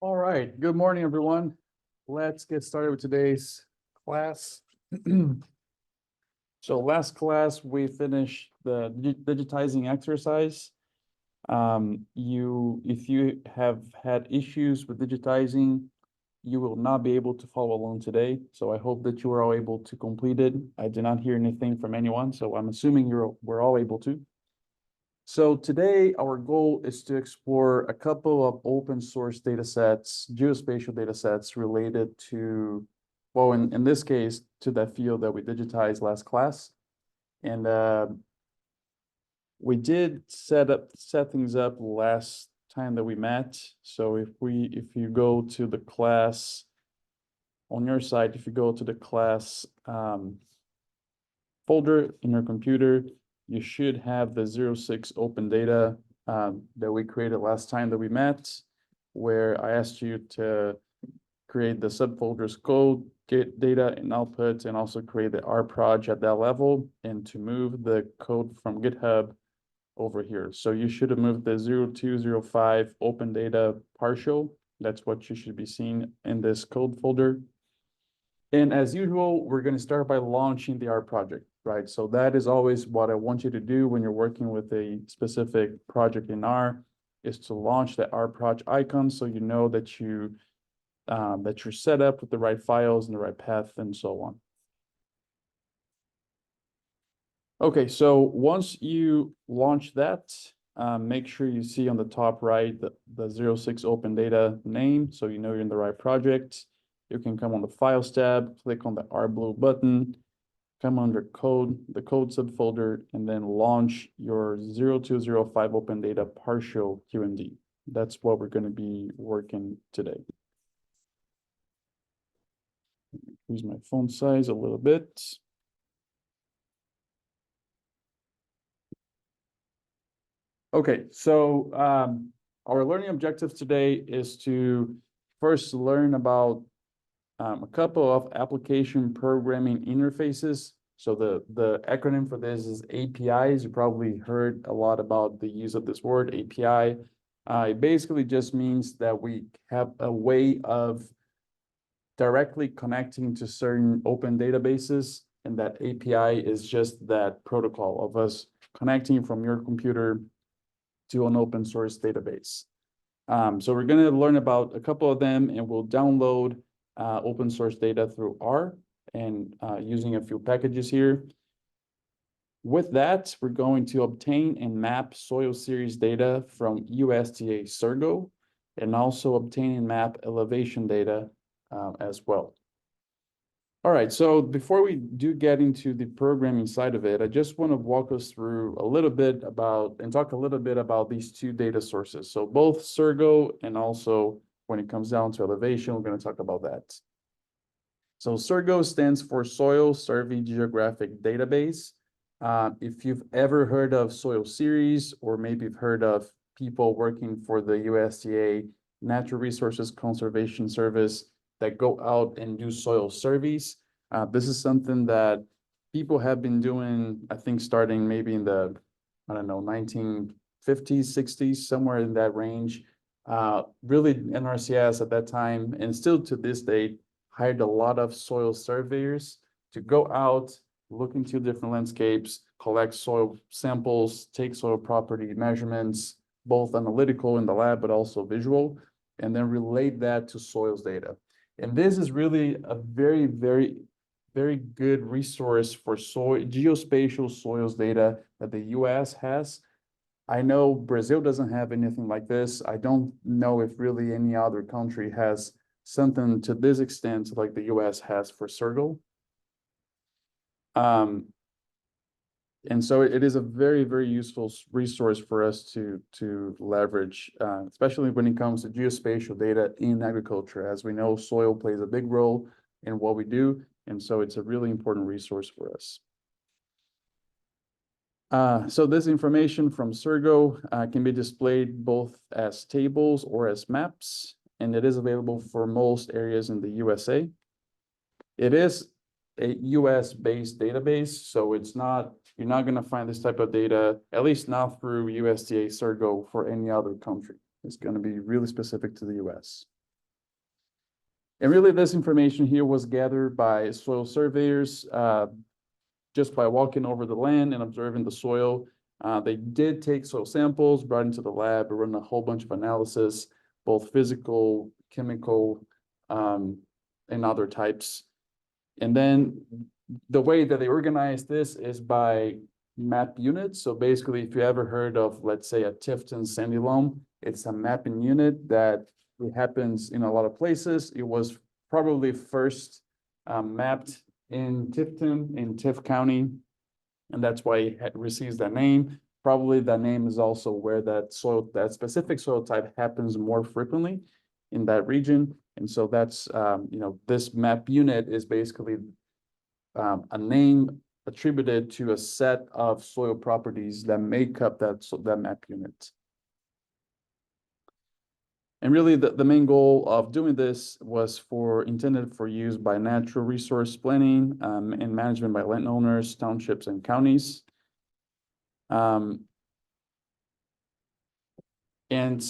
All right, good morning, everyone. Let's get started with today's class. So last class, we finished the digitizing exercise. If you have had issues with digitizing, you will not be able to follow along today. So I hope that you are all able to complete it. I did not hear anything from anyone, so I'm assuming we're all able to. So today, our goal is to explore a couple of open source data sets, geospatial data sets related to, well, in this case, to that field that we digitized last class. And we did set things up last time that we met. So if you go to the class on your side, if you go to the class folder in your computer, you should have the 06 open data that we created last time that we met, where I asked you to create the subfolders code, get data and output, and also create the R project at that level, and to move the code from GitHub over here. So you should have moved the 0205 open data partial. That's what you should be seeing in this code folder. And as usual, we're going to start by launching the R project, right? So that is always what I want you to do when you're working with a specific project in R, is to launch the R project icon so you know that you're set up with the right files and the right path and so on. Okay, so once you launch that, make sure you see on the top right the 06 open data name, so you know you're in the right project. You can come on the Files tab, click on the R blue button, come under Code, the Code subfolder, and then launch your 0205 Open Data partial QMD. That's what we're going to be working today. Increase my font size a little bit. Okay, so our learning objectives today is to first learn about a couple of application programming interfaces. So the acronym for this is APIs. You probably heard a lot about the use of this word, API. It basically just means that we have a way of directly connecting to certain open databases, and that API is just that protocol of us connecting from your computer to an open source database. So we're going to learn about a couple of them, and we'll download open source data through R and using a few packages here. With that, we're going to obtain and map soil series data from USDA Surgo, and also obtain and map elevation data as well. All right, so before we do get into the programming side of it, I just want to walk us through a little bit about and talk a little bit about these two data sources. So both Surgo and also when it comes down to elevation, we're going to talk about that. So Surgo stands for Soil Survey Geographic Database. If you've ever heard of Soil Series, or maybe you've heard of people working for the USDA Natural Resources Conservation Service that go out and do soil surveys. This is something that people have been doing, I think, starting maybe in the, I don't know, 1950s, 60s, somewhere in that range. Really, NRCS at that time, and still to this day, hired a lot of soil surveyors to go out, look into different landscapes, collect soil samples, take soil property measurements, both analytical in the lab, but also visual, and then relate that to soils data. And this is really a very, very, very good resource for geospatial soils data that the US has. I know Brazil doesn't have anything like this. I don't know if really any other country has something to this extent like the US has for Surgo. And so it is a very, very useful resource for us to leverage, especially when it comes to geospatial data in agriculture. As we know, soil plays a big role in what we do, and so it's a really important resource for us. So this information from Surgo can be displayed both as tables or as maps, and it is available for most areas in the USA. It is a US-based database, so you're not going to find this type of data, at least not through USDA Surgo, for any other country. It's going to be really specific to the US. And really, this information here was gathered by soil surveyors, just by walking over the land and observing the soil. They did take soil samples, brought into the lab, and run a whole bunch of analysis, both physical, chemical, and other types. And then the way that they organize this is by map units. So basically, if you ever heard of, let's say, a Tifton sandy loam, it's a mapping unit that it happens in a lot of places. It was probably first mapped in Tifton, in Tift County, and that's why it receives that name. Probably that name is also where that specific soil type happens more frequently in that region. And so that's, this map unit is basically a name attributed to a set of soil properties that make up that map unit. And really, the main goal of doing this was intended for use by natural resource planning and management by landowners, townships, and counties. And and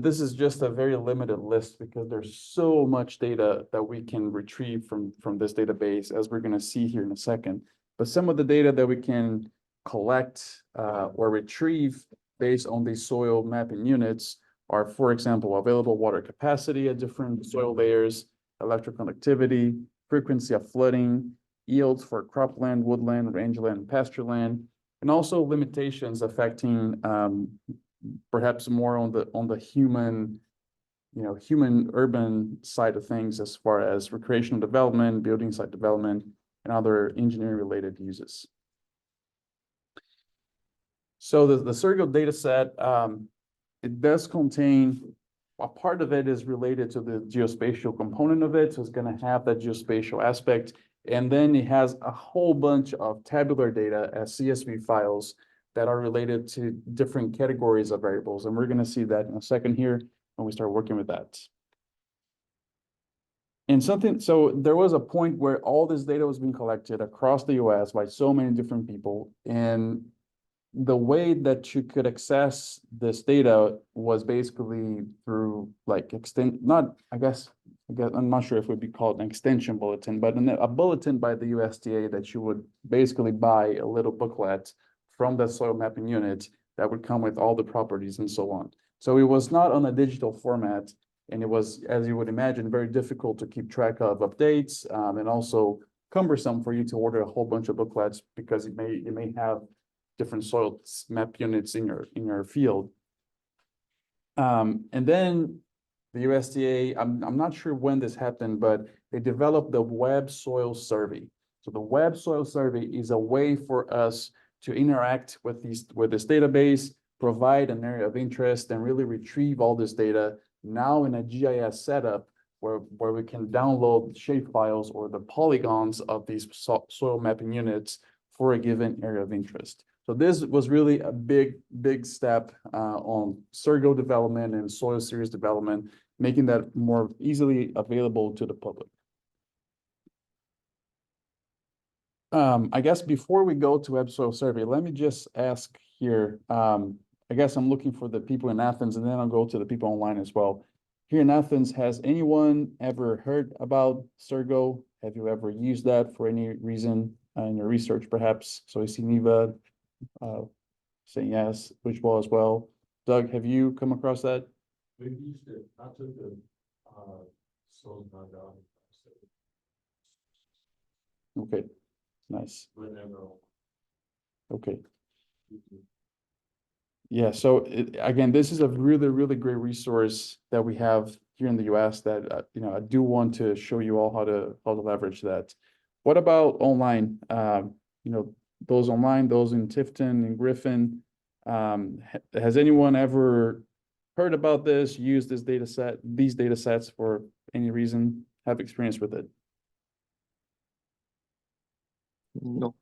this is just a very limited list because there's so much data that we can retrieve from this database, as we're going to see here in a second. But some of the data that we can collect or retrieve based on these soil mapping units are, for example, available water capacity at different soil layers, electroconductivity, frequency of flooding, yields for cropland, woodland, rangeland, and pastureland, and also limitations affecting perhaps more on the human urban side of things, as far as recreational development, building site development, and other engineering related uses. So the Surgo data set, it does contain, a part of it is related to the geospatial component of it. So it's going to have that geospatial aspect. And then it has a whole bunch of tabular data as CSV files that are related to different categories of variables. And we're going to see that in a second here when we start working with that. And so there was a point where all this data was being collected across the US by so many different people. And the way that you could access this data was basically through like I'm not sure if it would be called an extension bulletin, but a bulletin by the USDA that you would basically buy a little booklet from the soil mapping unit that would come with all the properties and so on. So it was not on a digital format, and it was, as you would imagine, very difficult to keep track of updates, and also cumbersome for you to order a whole bunch of booklets because it may have different soil map units in your field. And then the USDA, I'm not sure when this happened, but they developed the Web Soil Survey. So the Web Soil Survey is a way for us to interact with this database, provide an area of interest, and really retrieve all this data now in a GIS setup where we can download shape files or the polygons of these soil mapping units for a given area of interest. So this was really a big step on Surgo development and soil series development, making that more easily available to the public. I guess before we go to Web Soil Survey, let me just ask here. I guess I'm looking for the people in Athens, and then I'll go to the people online as well. Here in Athens, has anyone ever heard about Surgo? Have you ever used that for any reason in your research, perhaps? So I see Neva saying yes, Wishball as well. Doug, have you come across that? We used it. I took the soil dog. Okay, nice. Okay. Yeah, so again, this is a really great resource that we have here in the US that I do want to show you all how to leverage that. What about online? Those online, those in Tifton and Griffin, has anyone ever heard about this, used these data sets for any reason, have experience with it? No.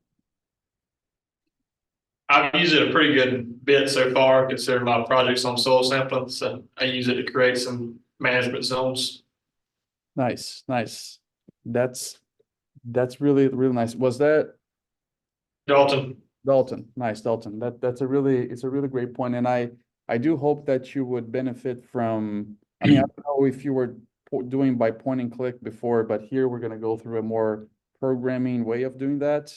I've used it a pretty good bit so far, considering my projects on soil sampling. So I use it to create some management zones. Nice. That's really nice. Was that Dalton. Nice, Dalton. It's a really great point. And I do hope that you would benefit from, I don't know if you were doing by point and click before, but here we're gonna go through a more programming way of doing that,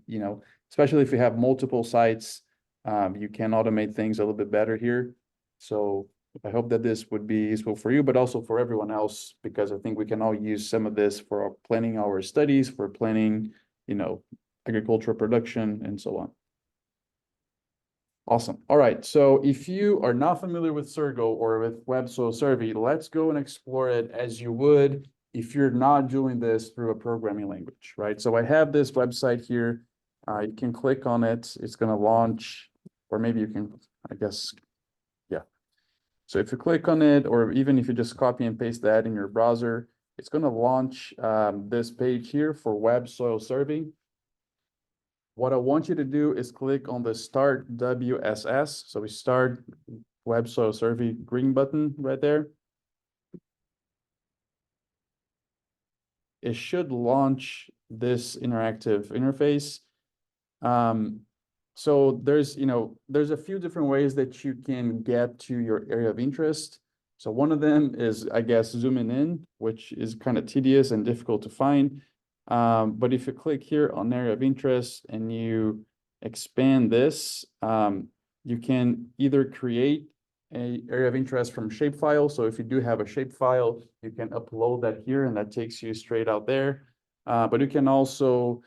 you know, especially if you have multiple sites, you can automate things a little bit better here. So I hope that this would be useful for you, but also for everyone else, because I think we can all use some of this for planning our studies, for planning, you know, agricultural production and so on. Awesome. All right. So if you are not familiar with Sergo or with Web Soil Survey, let's go and explore it as you would if you're not doing this through a programming language, right? So I have this website here. You can click on it. It's going to launch, or maybe you can, I guess, yeah. So if you click on it, or even if you just copy and paste that in your browser, it's going to launch this page here for Web Soil Survey. What I want you to do is click on the Start WSS. So we start Web Soil Survey green button right there. It should launch this interactive interface. So there's, you know, there's a few different ways that you can get to your area of interest. So one of them is, I guess, zooming in, which is kind of tedious and difficult to find. But if you click here on area of interest and you expand this, you can either create an area of interest from shapefile. So if you do have a shapefile, you can upload that here and that takes you straight out there. But you can also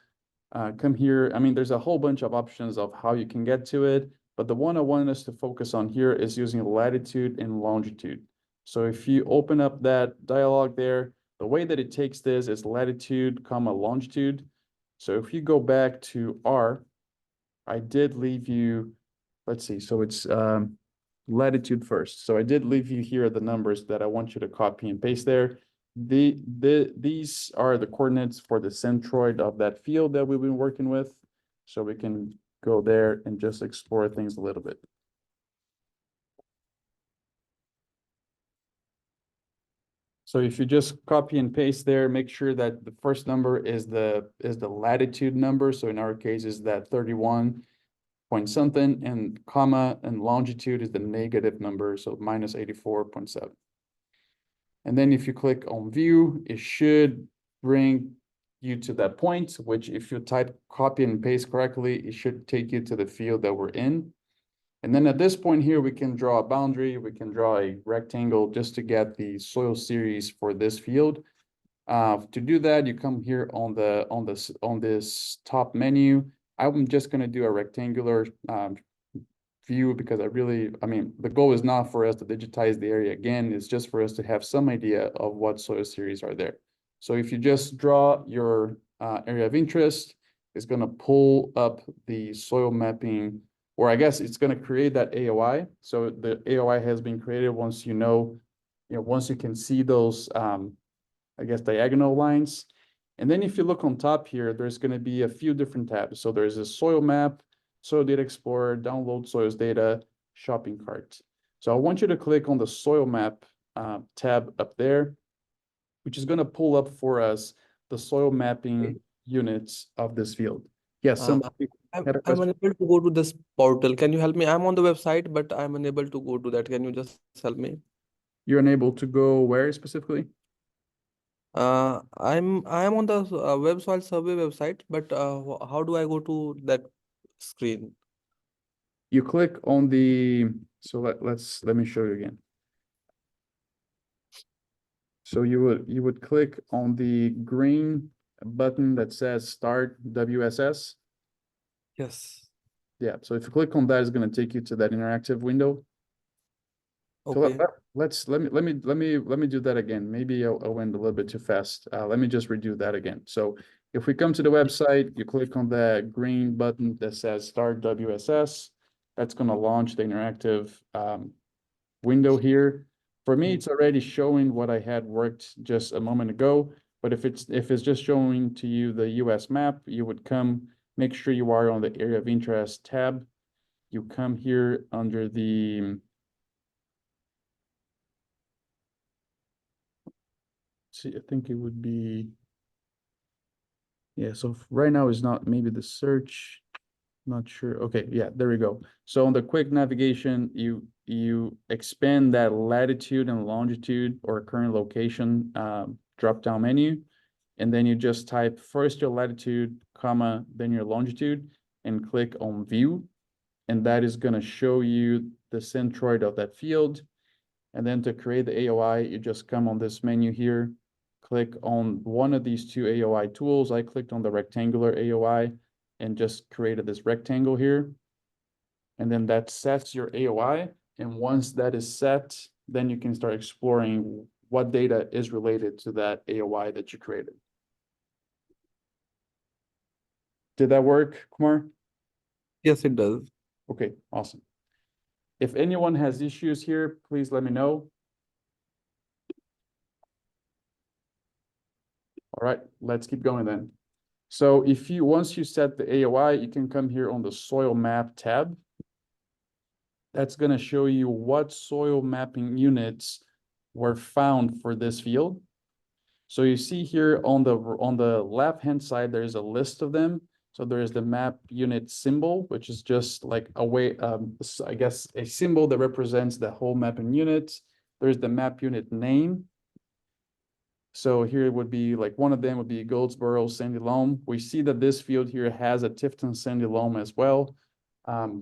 come here. I mean, there's a whole bunch of options of how you can get to it, but the one I wanted us to focus on here is using latitude and longitude. So if you open up that dialog there, the way that it takes this is latitude, comma, longitude. So if you go back to R, I did leave you, let's see, so it's latitude first. So I did leave you here the numbers that I want you to copy and paste there. These are the coordinates for the centroid of that field that we've been working with. So we can go there and just explore things a little bit. So if you just copy and paste there, make sure that the first number is the latitude number. So in our case is that 31 point something, and comma and longitude is the negative number, so minus 84.7. And then if you click on view, it should bring you to that point, which if you type copy and paste correctly, it should take you to the field that we're in. And then at this point here, we can draw a boundary, we can draw a rectangle just to get the soil series for this field. To do that, you come here on this top menu. I'm just going to do a rectangular view because I mean, the goal is not for us to digitize the area again, it's just for us to have some idea of what soil series are there. So if you just draw your area of interest, it's going to pull up the soil mapping, or I guess it's going to create that AOI. So the AOI has been created once once you can see those, I guess, diagonal lines. And then if you look on top here, there's going to be a few different tabs. So there's a soil map, soil data explorer, download soils data, shopping cart. So I want you to click on the soil map tab up there, which is going to pull up for us the soil mapping units of this field. Yes, somebody had a I'm question? unable to go to this portal. Can you help me? I'm on the website, but I'm unable to go to that. Can you just help me? You're unable to go where specifically? I'm on the Web Soil Survey website, but how do I go to that screen? You click on the, so let me show you again. So you would click on the green button that says Start WSS. Yes. Yeah, so if you click on that, it's going to take you to that interactive window. So Okay. let me do that again. Maybe I went a little bit too fast. Let me just redo that again. So if we come to the website, you click on the green button that says Start WSS. That's going to launch the interactive window here. For me, it's already showing what I had worked just a moment ago. But if it's just showing to you the US map, you would make sure you are on the area of interest tab. You come here under the, see, I think it would be, yeah, so right now is not maybe the search. not sure. Okay, yeah, there we go. So on the quick navigation, you expand that latitude and longitude or current location drop down menu. And then you just type first your latitude, comma, then your longitude, and click on view. And that is going to show you the centroid of that field. And then to create the AOI, you just come on this menu here, click on one of these two AOI tools. I clicked on the rectangular AOI and just created this rectangle here. And then that sets your AOI. And once that is set, then you can start exploring what data is related to that AOI that you created. Did that work, Kumar? Yes, it does. Okay, awesome. If anyone has issues here, please let me know. All right, let's keep going then. So once you set the AOI, you can come here on the soil map tab. That's going to show you what soil mapping units were found for this field. So you see here on the left-hand side, there's a list of them. So there is the map unit symbol, which is just like a way, I guess, a symbol that represents the whole mapping unit. There's the map unit name. So here it would be like one of them would be Goldsboro Sandy Loam. We see that this field here has a Tifton Sandy Loam as well.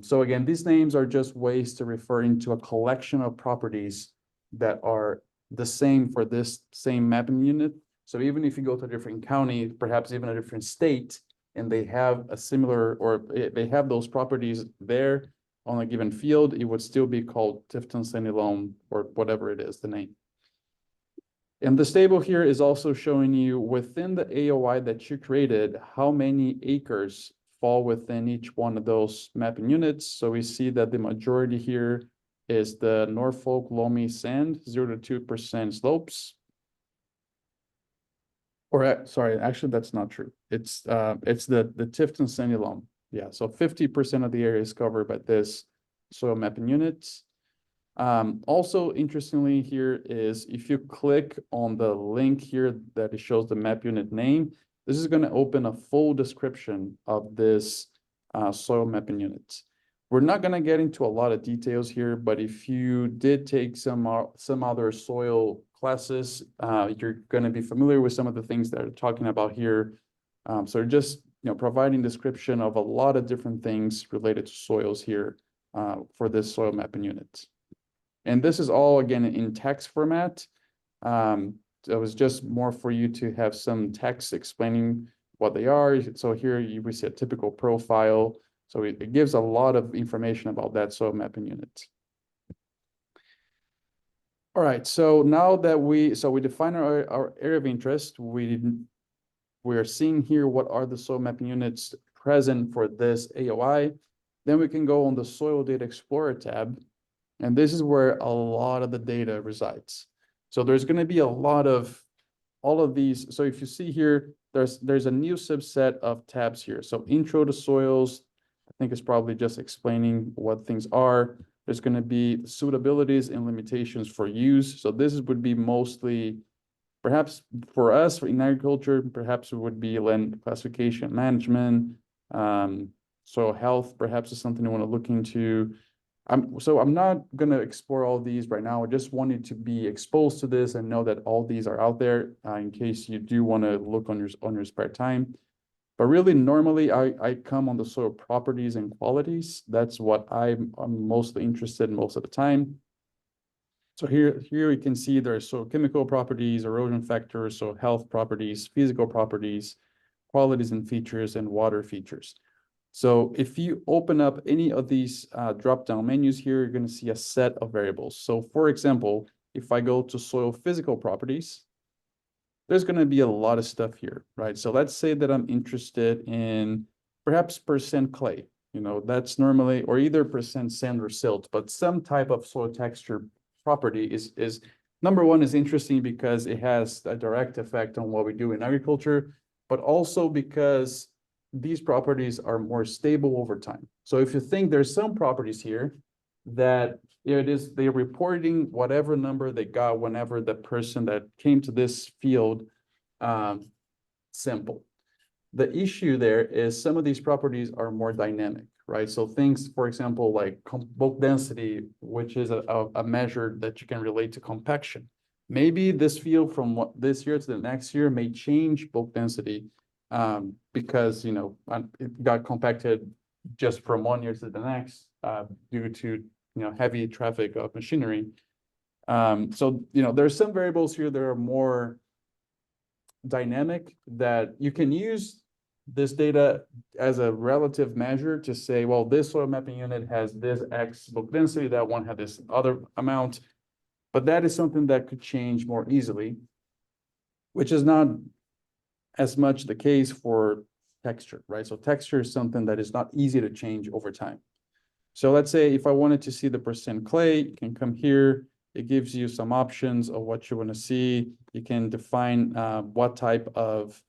So again, these names are just ways to refer into a collection of properties that are the same for this same mapping unit. So even if you go to a different county, perhaps even a different state, and they have a similar, or they have those properties there on a given field, it would still be called Tifton Sandy Loam or whatever it is, the name. And this table here is also showing you within the AOI that you created, how many acres fall within each one of those mapping units. So we see that the majority here is the Norfolk Loamy Sand, 0 to 2% slopes. Or sorry, actually that's not true. It's the Tifton Sandy Loam. Yeah, so 50% of the area is covered by this soil mapping units. Also, interestingly here is if you click on the link here that it shows the map unit name, this is going to open a full description of this soil mapping unit. We're not going to get into a lot of details here, but if you did take some other soil classes, you're going to be familiar with some of the things that are talking about here. So just providing description of a lot of different things related to soils here for this soil mapping unit. And this is all, again, in text format. So it was just more for you to have some text explaining what they are. So here we see a typical profile. So it gives a lot of information about that soil mapping unit. All right, so now that we define our area of interest, we are seeing here what are the soil mapping units present for this AOI. Then we can go on the Soil Data Explorer tab. And this is where a lot of the data resides. So there's going to be a lot of all of these. So if you see here, there's a new subset of tabs here. So Intro to Soils, I think it's probably just explaining what things are. There's going to be suitabilities and limitations for use. So this would be mostly, perhaps for us in agriculture, perhaps it would be land classification management, soil health, perhaps is something you want to look into. So I'm not going to explore all these right now. I just wanted to be exposed to this and know that all these are out there in case you do want to look on your spare time. But really, normally I come on the soil properties and qualities. That's what I'm mostly interested in most of the time. So here you can see there's soil chemical properties, erosion factors, soil health properties, physical properties, qualities and features, and water features. So if you open up any of these drop-down menus here, you're going to see a set of variables. So for example, if I go to soil physical properties, there's going to be a lot of stuff here, right? So let's say that I'm interested in perhaps percent clay. That's normally, or either percent sand or silt, but some type of soil texture property is number one, is interesting because it has a direct effect on what we do in agriculture, but also because these properties are more stable over time. So if you think there's some properties here that they're reporting whatever number they got whenever the person that came to this field sample. The issue there is some of these properties are more dynamic, right? So things, for example, like bulk density, which is a measure that you can relate to compaction. Maybe this field from this year to the next year may change bulk density because, it got compacted just from one year to the next due to, heavy traffic of machinery. So, there's some variables here that are more dynamic that you can use this data as a relative measure to say, well, this soil mapping unit has this X bulk density, that one had this other amount. But that is something that could change more easily, which is not as much the case for texture, right? So texture is something that is not easy to change over time. So let's say if I wanted to see the percent clay, you can come here. It gives you some options of what you want to see. You can define what type of,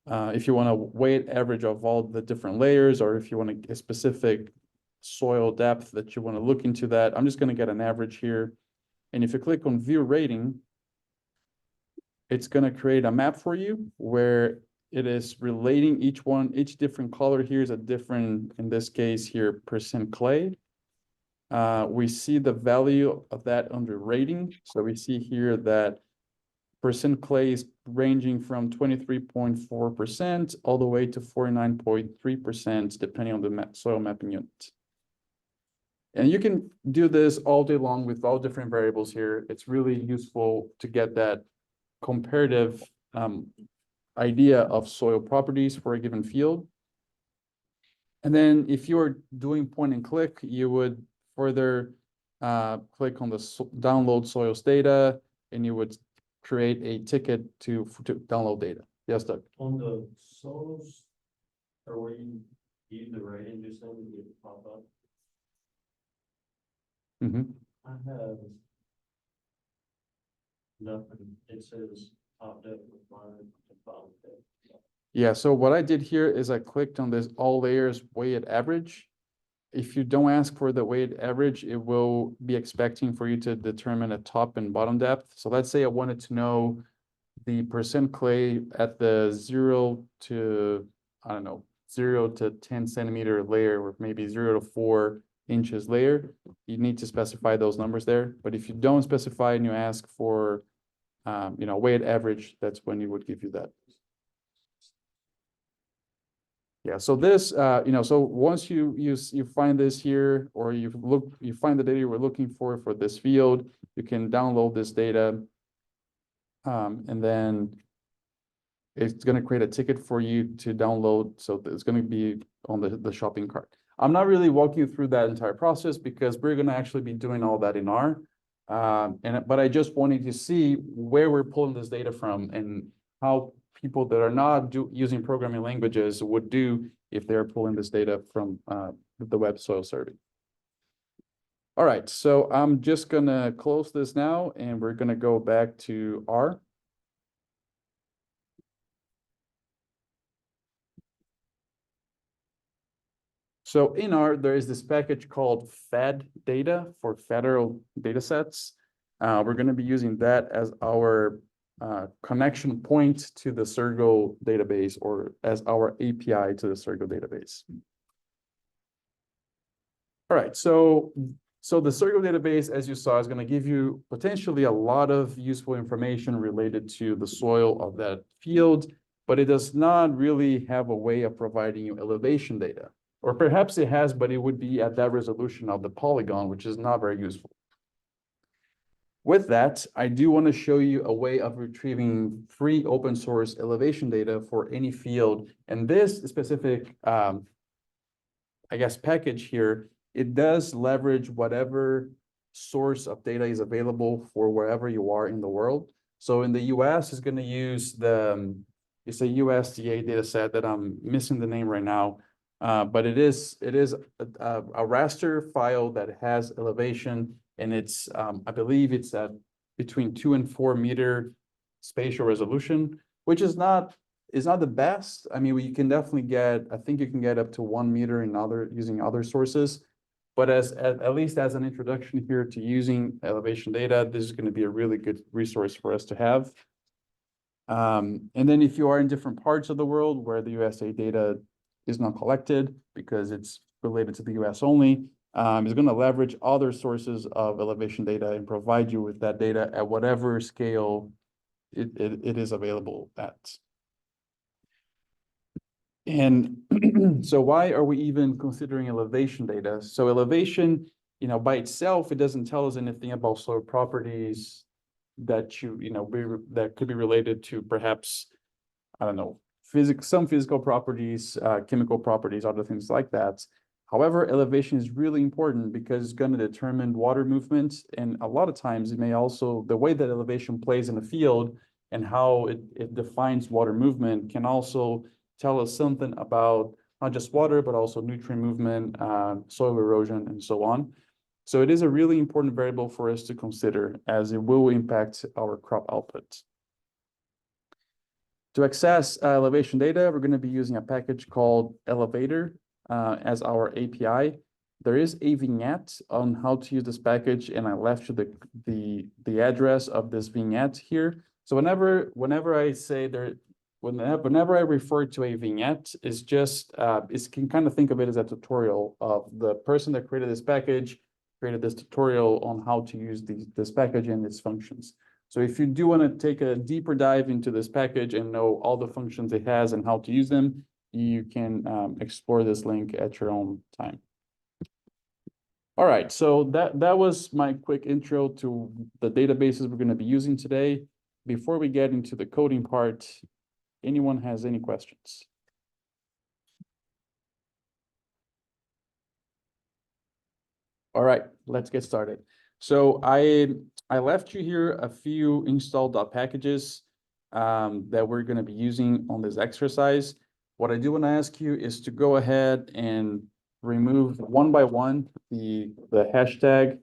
if you want a weighted average of all the different layers, or if you want a specific soil depth that you want to look into that. I'm just going to get an average here. And if you click on view rating, it's going to create a map for you where it is relating each different color here is a different, in this case here, percent clay. We see the value of that under rating. So we see here that percent clay is ranging from 23.4% all the way to 49.3%, depending on the soil mapping unit. And you can do this all day long with all different variables here. It's really useful to get that comparative idea of soil properties for a given field. And then if you're doing point and click, you would further click on the download soils data, and you would create a ticket to download data. Yes, Doug? On the soils, or where you use the rating, just so we get pop up. Mm-hmm. I have nothing. It says top depth required and bottom depth. Yeah, so what I did here is I clicked on this all layers weighted average. If you don't ask for the weighted average, it will be expecting for you to determine a top and bottom depth. So let's say I wanted to know the percent clay at the 0 to 10 centimeter layer, or maybe 0 to 4 inches layer. You need to specify those numbers there. But if you don't specify and you ask for, weighted average, that's when it would give you that. Yeah, so this, so once you find this here, or you find the data you were looking for this field, you can download this data. And then it's going to create a ticket for you to download. So it's going to be on the shopping cart. I'm not really walking you through that entire process because we're going to actually be doing all that in R. But I just wanted to see where we're pulling this data from and how people that are not using programming languages would do if they're pulling this data from the web soil survey. All right, so I'm just gonna close this now, and we're gonna go back to R. So in R, there is this package called FED data for federal data sets. We're gonna be using that as our connection point to the Sergo database, or as our API to the Sergo database. All right, so the Sergo database, as you saw, is going to give you potentially a lot of useful information related to the soil of that field, but it does not really have a way of providing you elevation data. Or perhaps it has, but it would be at that resolution of the polygon, which is not very useful. With that, I do want to show you a way of retrieving free open source elevation data for any field. And this specific, package here, it does leverage whatever source of data is available for wherever you are in the world. So in the US, it's going to use it's a USDA data set that I'm missing the name right now. But it is a raster file that has elevation, and it's I believe it's at between 2 and 4 meter spatial resolution, which is not the best. I mean, you can definitely I think you can get up to 1 meter using other sources. But at least as an introduction here to using elevation data, this is going to be a really good resource for us to have. And then if you are in different parts of the world where the USA data is not collected because it's related to the US only, is going to leverage other sources of elevation data and provide you with that data at whatever scale it is available at. And so why are we even considering elevation data? So elevation, by itself, it doesn't tell us anything about soil properties that that could be related to perhaps, I don't know, some physical properties, chemical properties, other things like that. However, elevation is really important because it's going to determine water movement. And a lot of times it may also, the way that elevation plays in the field and how it defines water movement can also tell us something about not just water, but also nutrient movement, soil erosion, and so on. So it is a really important variable for us to consider as it will impact our crop output. To access elevation data, we're going to be using a package called Elevator as our API. There is a vignette on how to use this package, and I left you the address of this vignette here. So whenever I say there, whenever I refer to a vignette, it's just you can kind of think of it as a tutorial of the person that created this package, created this tutorial on how to use this package and its functions. So if you do want to take a deeper dive into this package and know all the functions it has and how to use them, you can explore this link at your own time. All right, so that was my quick intro to the databases we're going to be using today. Before we get into the coding part, anyone has any questions? All right, let's get started. So I left you here a few installed packages that we're going to be using on this exercise. What I do want to ask you is to go ahead and remove one by one the hashtag,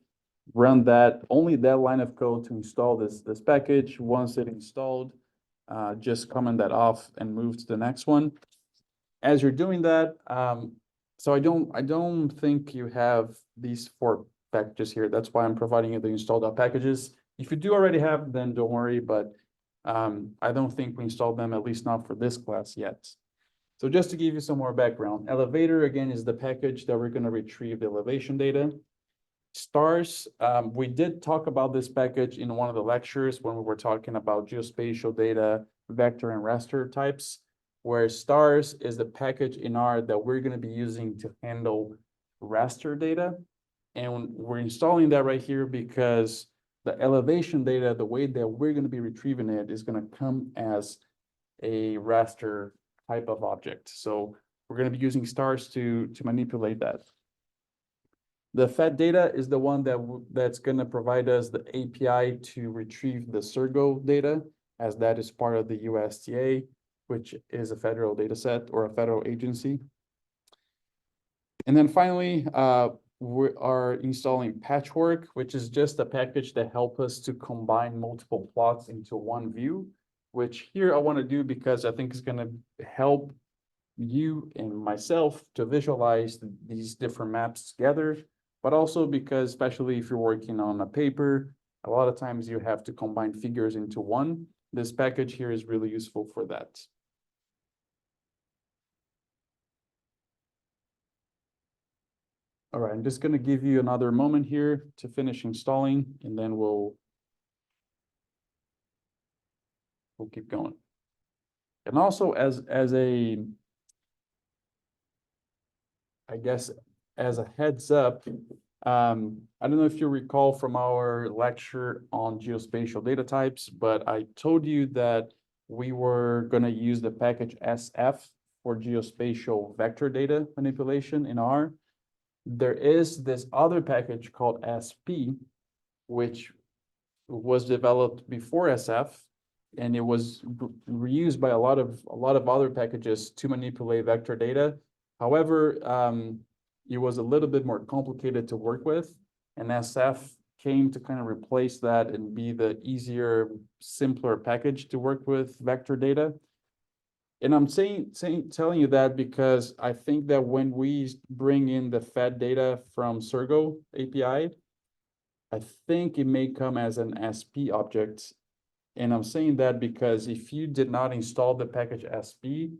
run only that line of code to install this package. Once it's installed, just comment that off and move to the next one. As you're doing that, so I don't think you have these 4 packages here. That's why I'm providing you the installed packages. If you do already have, then don't worry, but I don't think we installed them, at least not for this class yet. So just to give you some more background, Elevator, again, is the package that we're going to retrieve the elevation data. Stars, we did talk about this package in one of the lectures when we were talking about geospatial data, vector and raster types, where stars is the package in R that we're going to be using to handle raster data. And we're installing that right here because the elevation data, the way that we're going to be retrieving it is going to come as a raster type of object. So we're going to be using stars to manipulate that. The FET data is the one that's going to provide us the API to retrieve the Surgo data, as that is part of the USDA, which is a federal data set or a federal agency. And then finally, we are installing Patchwork, which is just a package that helps us to combine multiple plots into one view, which here I want to do because I think it's going to help you and myself to visualize these different maps together, but also because, especially if you're working on a paper, a lot of times you have to combine figures into one. This package here is really useful for that. All right, I'm just going to give you another moment here to finish installing, and then we'll keep going. And also as a, I guess, as a heads up, I don't know if you recall from our lecture on geospatial data types, but I told you that we were going to use the package SF for geospatial vector data manipulation in R. There is this other package called SP, which was developed before SF, and it was reused by a lot of other packages to manipulate vector data. However, it was a little bit more complicated to work with, and SF came to kind of replace that and be the easier, simpler package to work with vector data. And I'm telling you that because I think that when we bring in the FET data from Surgo API, I think it may come as an SP object. And I'm saying that because if you did not install the package SP,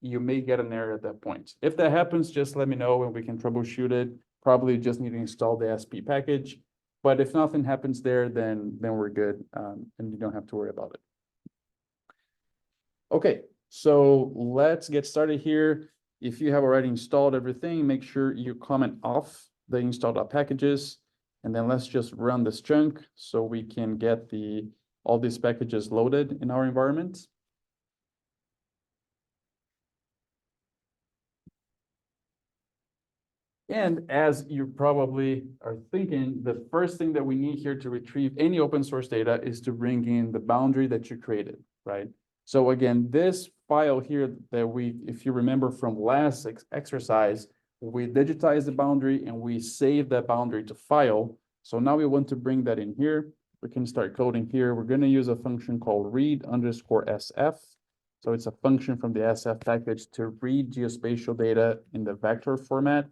you may get an error at that point. If that happens, just let me know and we can troubleshoot it. Probably just need to install the SP package. But if nothing happens there, then we're good, and you don't have to worry about it. Okay, so let's get started here. If you have already installed everything, make sure you comment off the installed packages. And then let's just run this chunk so we can get all these packages loaded in our environment. And as you probably are thinking, the first thing that we need here to retrieve any open source data is to bring in the boundary that you created, right? So again, this file here that if you remember from last exercise, we digitized the boundary and we saved that boundary to file. So now we want to bring that in here. We can start coding here. We're going to use a function called read_sf. So it's a function from the SF package to read geospatial data in the vector format.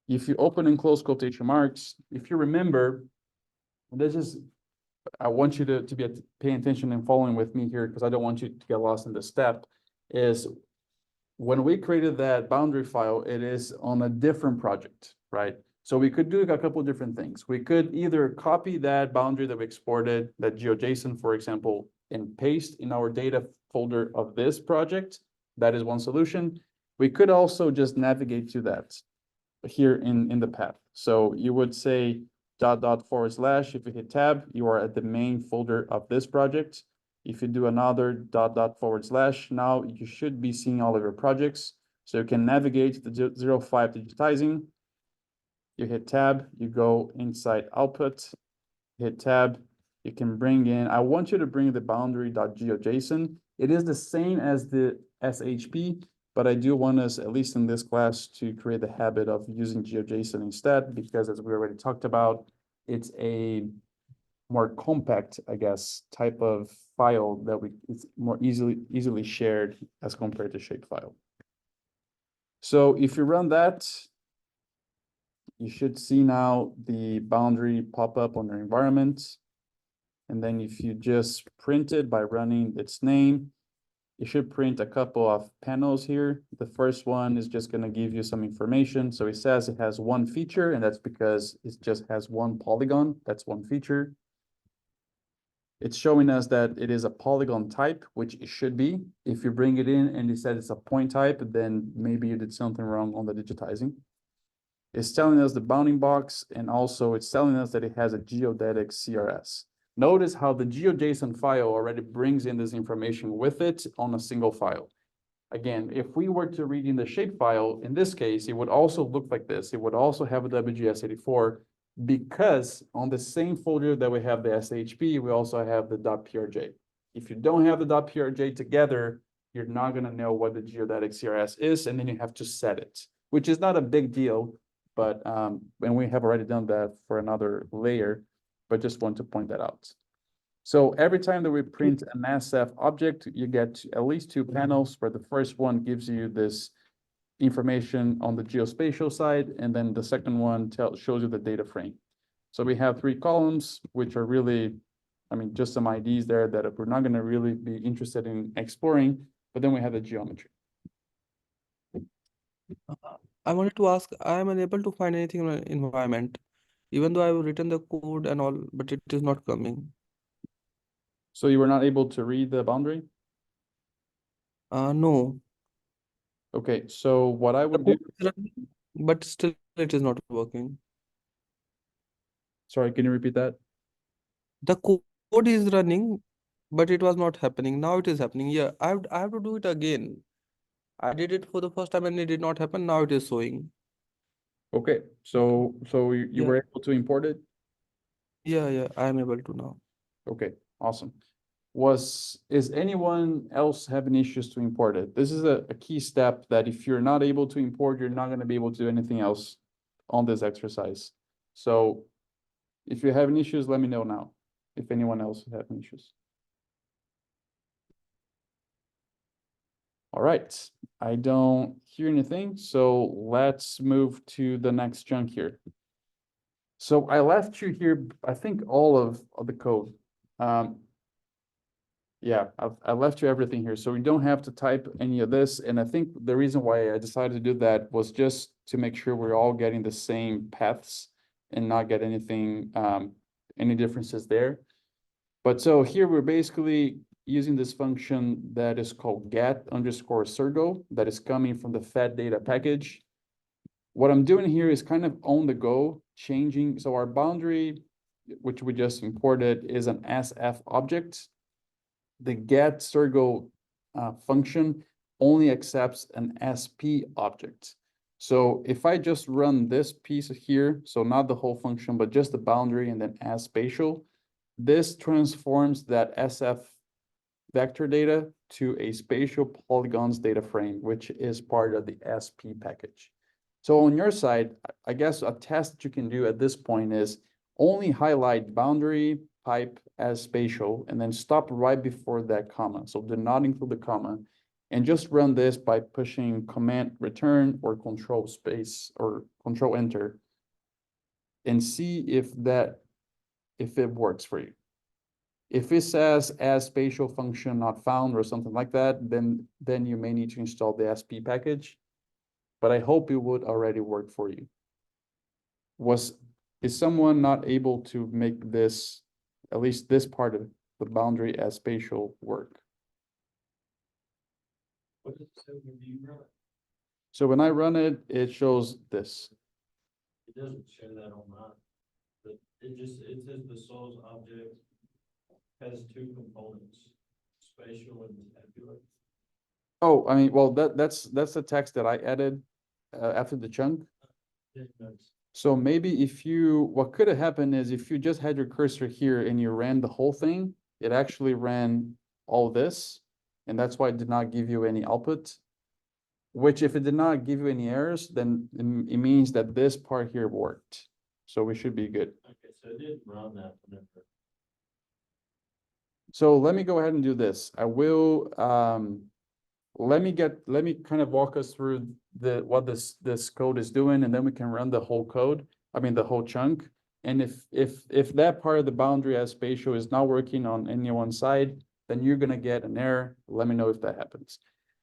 If you open and close quotation marks, if you remember, I want you to be paying attention and following with me here because I don't want you to get lost in this step, is when we created that boundary file, it is on a different project, right? So we could do a couple of different things. We could either copy that boundary that we exported, that GeoJSON, for example, and paste in our data folder of this project. That is one solution. We could also just navigate to that here in the path. So you would say .. If you hit tab, you are at the main folder of this project. If you do another .. now you should be seeing all of your projects. So you can navigate the 05 digitizing. You hit tab, you go inside output, hit tab, you can bring in, I want you to bring the boundary.geojson. It is the same as the SHP, but I do want us, at least in this class, to create the habit of using GeoJSON instead, because as we already talked about, it's a more compact, I guess, type of file that it's more easily shared as compared to shapefile. So if you run that, you should see now the boundary pop up on your environment. And then if you just print it by running its name, you should print a couple of panels here. The first one is just going to give you some information. So it says it has one feature, and that's because it just has one polygon. That's one feature. It's showing us that it is a polygon type, which it should be. If you bring it in and it says it's a point type, then maybe you did something wrong on the digitizing. It's telling us the bounding box, and also it's telling us that it has a geodetic CRS. Notice how the GeoJSON file already brings in this information with it on a single file. Again, if we were to read in the shapefile, in this case, it would also look like this. It would also have a WGS84 because on the same folder that we have the SHP, we also have the .prj. If you don't have the .prj together, you're not going to know what the geodetic CRS is, and then you have to set it, which is not a big deal. But and we have already done that for another layer, but just want to point that out. So every time that we print an SF object, you get at least two panels, where the first one gives you this information on the geospatial side, and then the second one shows you the data frame. So we have three columns, which are really, I mean, just some IDs there that we're not going to really be interested in exploring, but then we have the geometry. I wanted to ask, I am unable to find anything in my environment, even though I've written the code and all, but it is not coming. So you were not able to read the boundary? No. Okay, so what I The would do, code is running, but still it is not working. sorry, can you repeat that? The code is running, but it was not happening. Now it is happening. Yeah, I have to do it again. I did it for the first time and it did not happen. Now it is showing. Okay, so you Yeah. were able to import it? Yeah, I am able to now. Okay, awesome. Is anyone else having issues to import it? This is a key step that if you're not able to import, you're not going to be able to do anything else on this exercise. So if you're having issues, let me know now, if anyone else is having issues. All right, I don't hear anything, so let's move to the next chunk here. So I left you here, I think all of the code. Yeah, I left you everything here, so we don't have to type any of this. And I think the reason why I decided to do that was just to make sure we're all getting the same paths and not get anything, any differences there. But so here we're basically using this function that is called get_Sergo that is coming from the fed data package. What I'm doing here is kind of on the go changing. So our boundary, which we just imported, is an SF object. The get_Sergo function only accepts an SP object. So if I just run this piece here, so not the whole function, but just the boundary and then as spatial, this transforms that SF vector data to a spatial polygons data frame, which is part of the SP package. So on your side, I guess a test that you can do at this point is only highlight boundary pipe as spatial and then stop right before that comma. So do not include the comma and just run this by pushing command return or control space or control enter and see if it works for you. If it says as spatial function not found or something like that, then you may need to install the SP package. But I hope it would already work for you. Is someone not able to make this, at least this part of the boundary as spatial work? What does it say when you run it? So when I run it, it shows this. It doesn't show that on mine. But it says the soils object has two components, spatial and tabular. Oh, I mean, well, that's the text that I added after the chunk. Didn't notice. So maybe what could have happened is if you just had your cursor here and you ran the whole thing, it actually ran all this, and that's why it did not give you any output. Which if it did not give you any errors, then it means that this part here worked. So we should be good. Okay, so it didn't run that whenever. So let me go ahead and do this. I will, let me kind of walk us through what this code is doing, and then we can run the whole code. I mean, the whole chunk. And if that part of the boundary as spatial is not working on any one side, then you're gonna get an error. Let me know if that happens.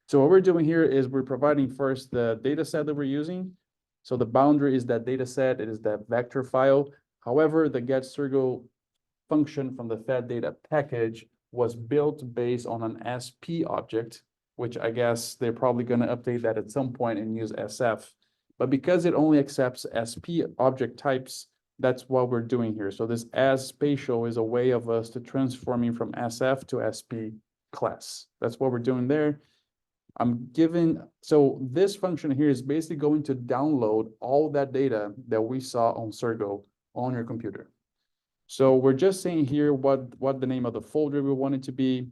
So what we're doing here is we're providing first the data set that we're using. So the boundary is that data set, it is that vector file. However, the get_Sergo function from the fed data package was built based on an SP object, which I guess they're probably going to update that at some point and use SF. But because it only accepts SP object types, that's what we're doing here. So this as spatial is a way of us to transforming from SF to SP class. That's what we're doing there. So this function here is basically going to download all that data that we saw on Sergo on your computer. So we're just saying here what the name of the folder we want it to be,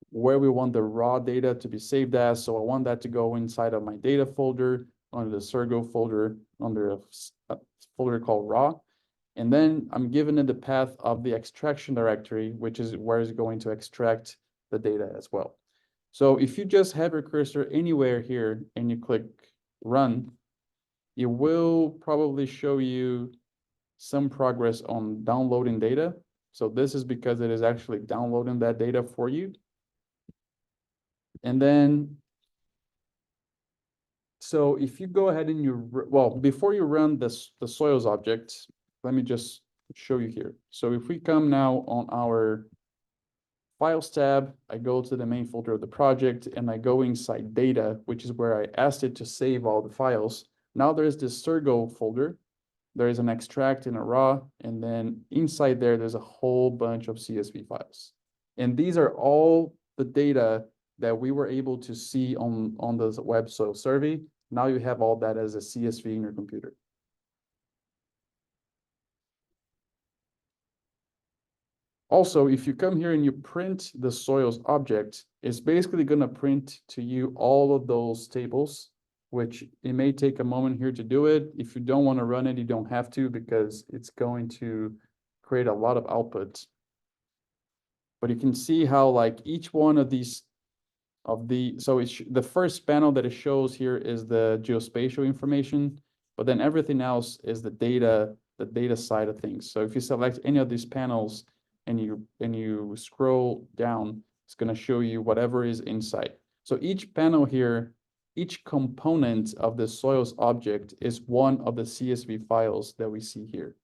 where we want the raw data to be saved as. So I want that to go inside of my data folder, under the Sergo folder, under a folder called raw. And then I'm giving it the path of the extraction directory, which is where it's going to extract the data as well. So if you just have your cursor anywhere here and you click run, it will probably show you some progress on downloading data. So this is because it is actually downloading that data for you. And then, so if you go ahead and before you run the soils object, let me just show you here. So if we come now on our Files tab, I go to the main folder of the project and I go inside data, which is where I asked it to save all the files. Now there's this Sergo folder. There is an extract and a raw, and then inside there's a whole bunch of CSV files. And these are all the data that we were able to see on the web soil survey. Now you have all that as a CSV in your computer. Also, if you come here and you print the soils object, it's basically going to print to you all of those tables, which it may take a moment here to do it. If you don't want to run it, you don't have to, because it's going to create a lot of output. But you can see how like each one of these the first panel that it shows here is the geospatial information, but then everything else is the data side of things. So if you select any of these panels and you scroll down, It's gonna show you whatever is inside. So each panel here, each component of the soils object is one of the CSV files that we see here.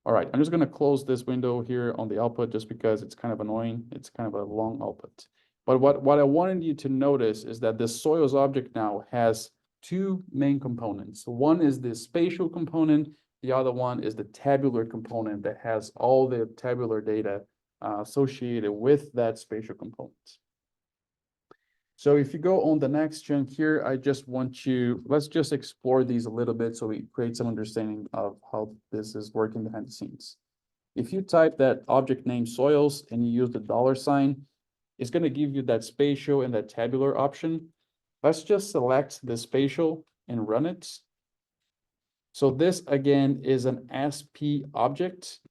All right, I'm just gonna close this window here on the output just because it's kind of annoying. It's kind of a long output. But what I wanted you to notice is that the soils object now has two main components. One is the spatial component, the other one is the tabular component that has all the tabular data associated with that spatial component. So if you go on the next chunk here, I just want you, let's just explore these a little bit so we create some understanding of how this is working behind the scenes. If you type that object name soils and you use the $, it's going to give you that spatial and that tabular option. Let's just select the spatial and run it. So this again is an SP object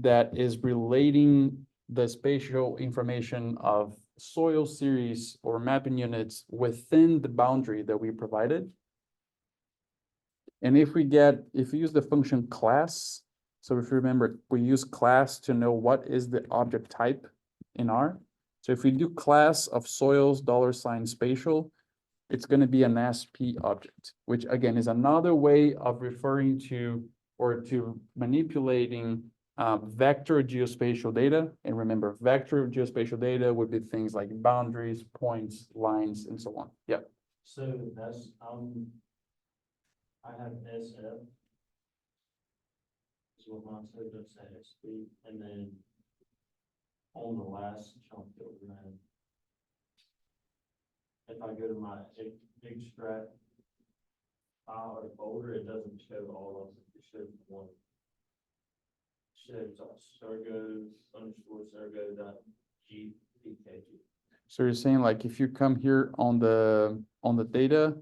that is relating the spatial information of soil series or mapping units within the boundary that we provided. And if we use the function class, so if you remember, we use class to know what is the object type in R. So if we do class of soils $spatial, it's going to be an SP object, which again is another way of referring to or to manipulating vector geospatial data. And remember, vector geospatial data would be things like boundaries, points, lines, and so on. Yeah. So that's, I have SF. Is what mine says, that's SP, and then on the last chunk that we ran, if I go to my extract file or folder, it doesn't show all of them, it shows one. It shows Sergo_Sergo.gpkg. So you're saying like if you come here on the data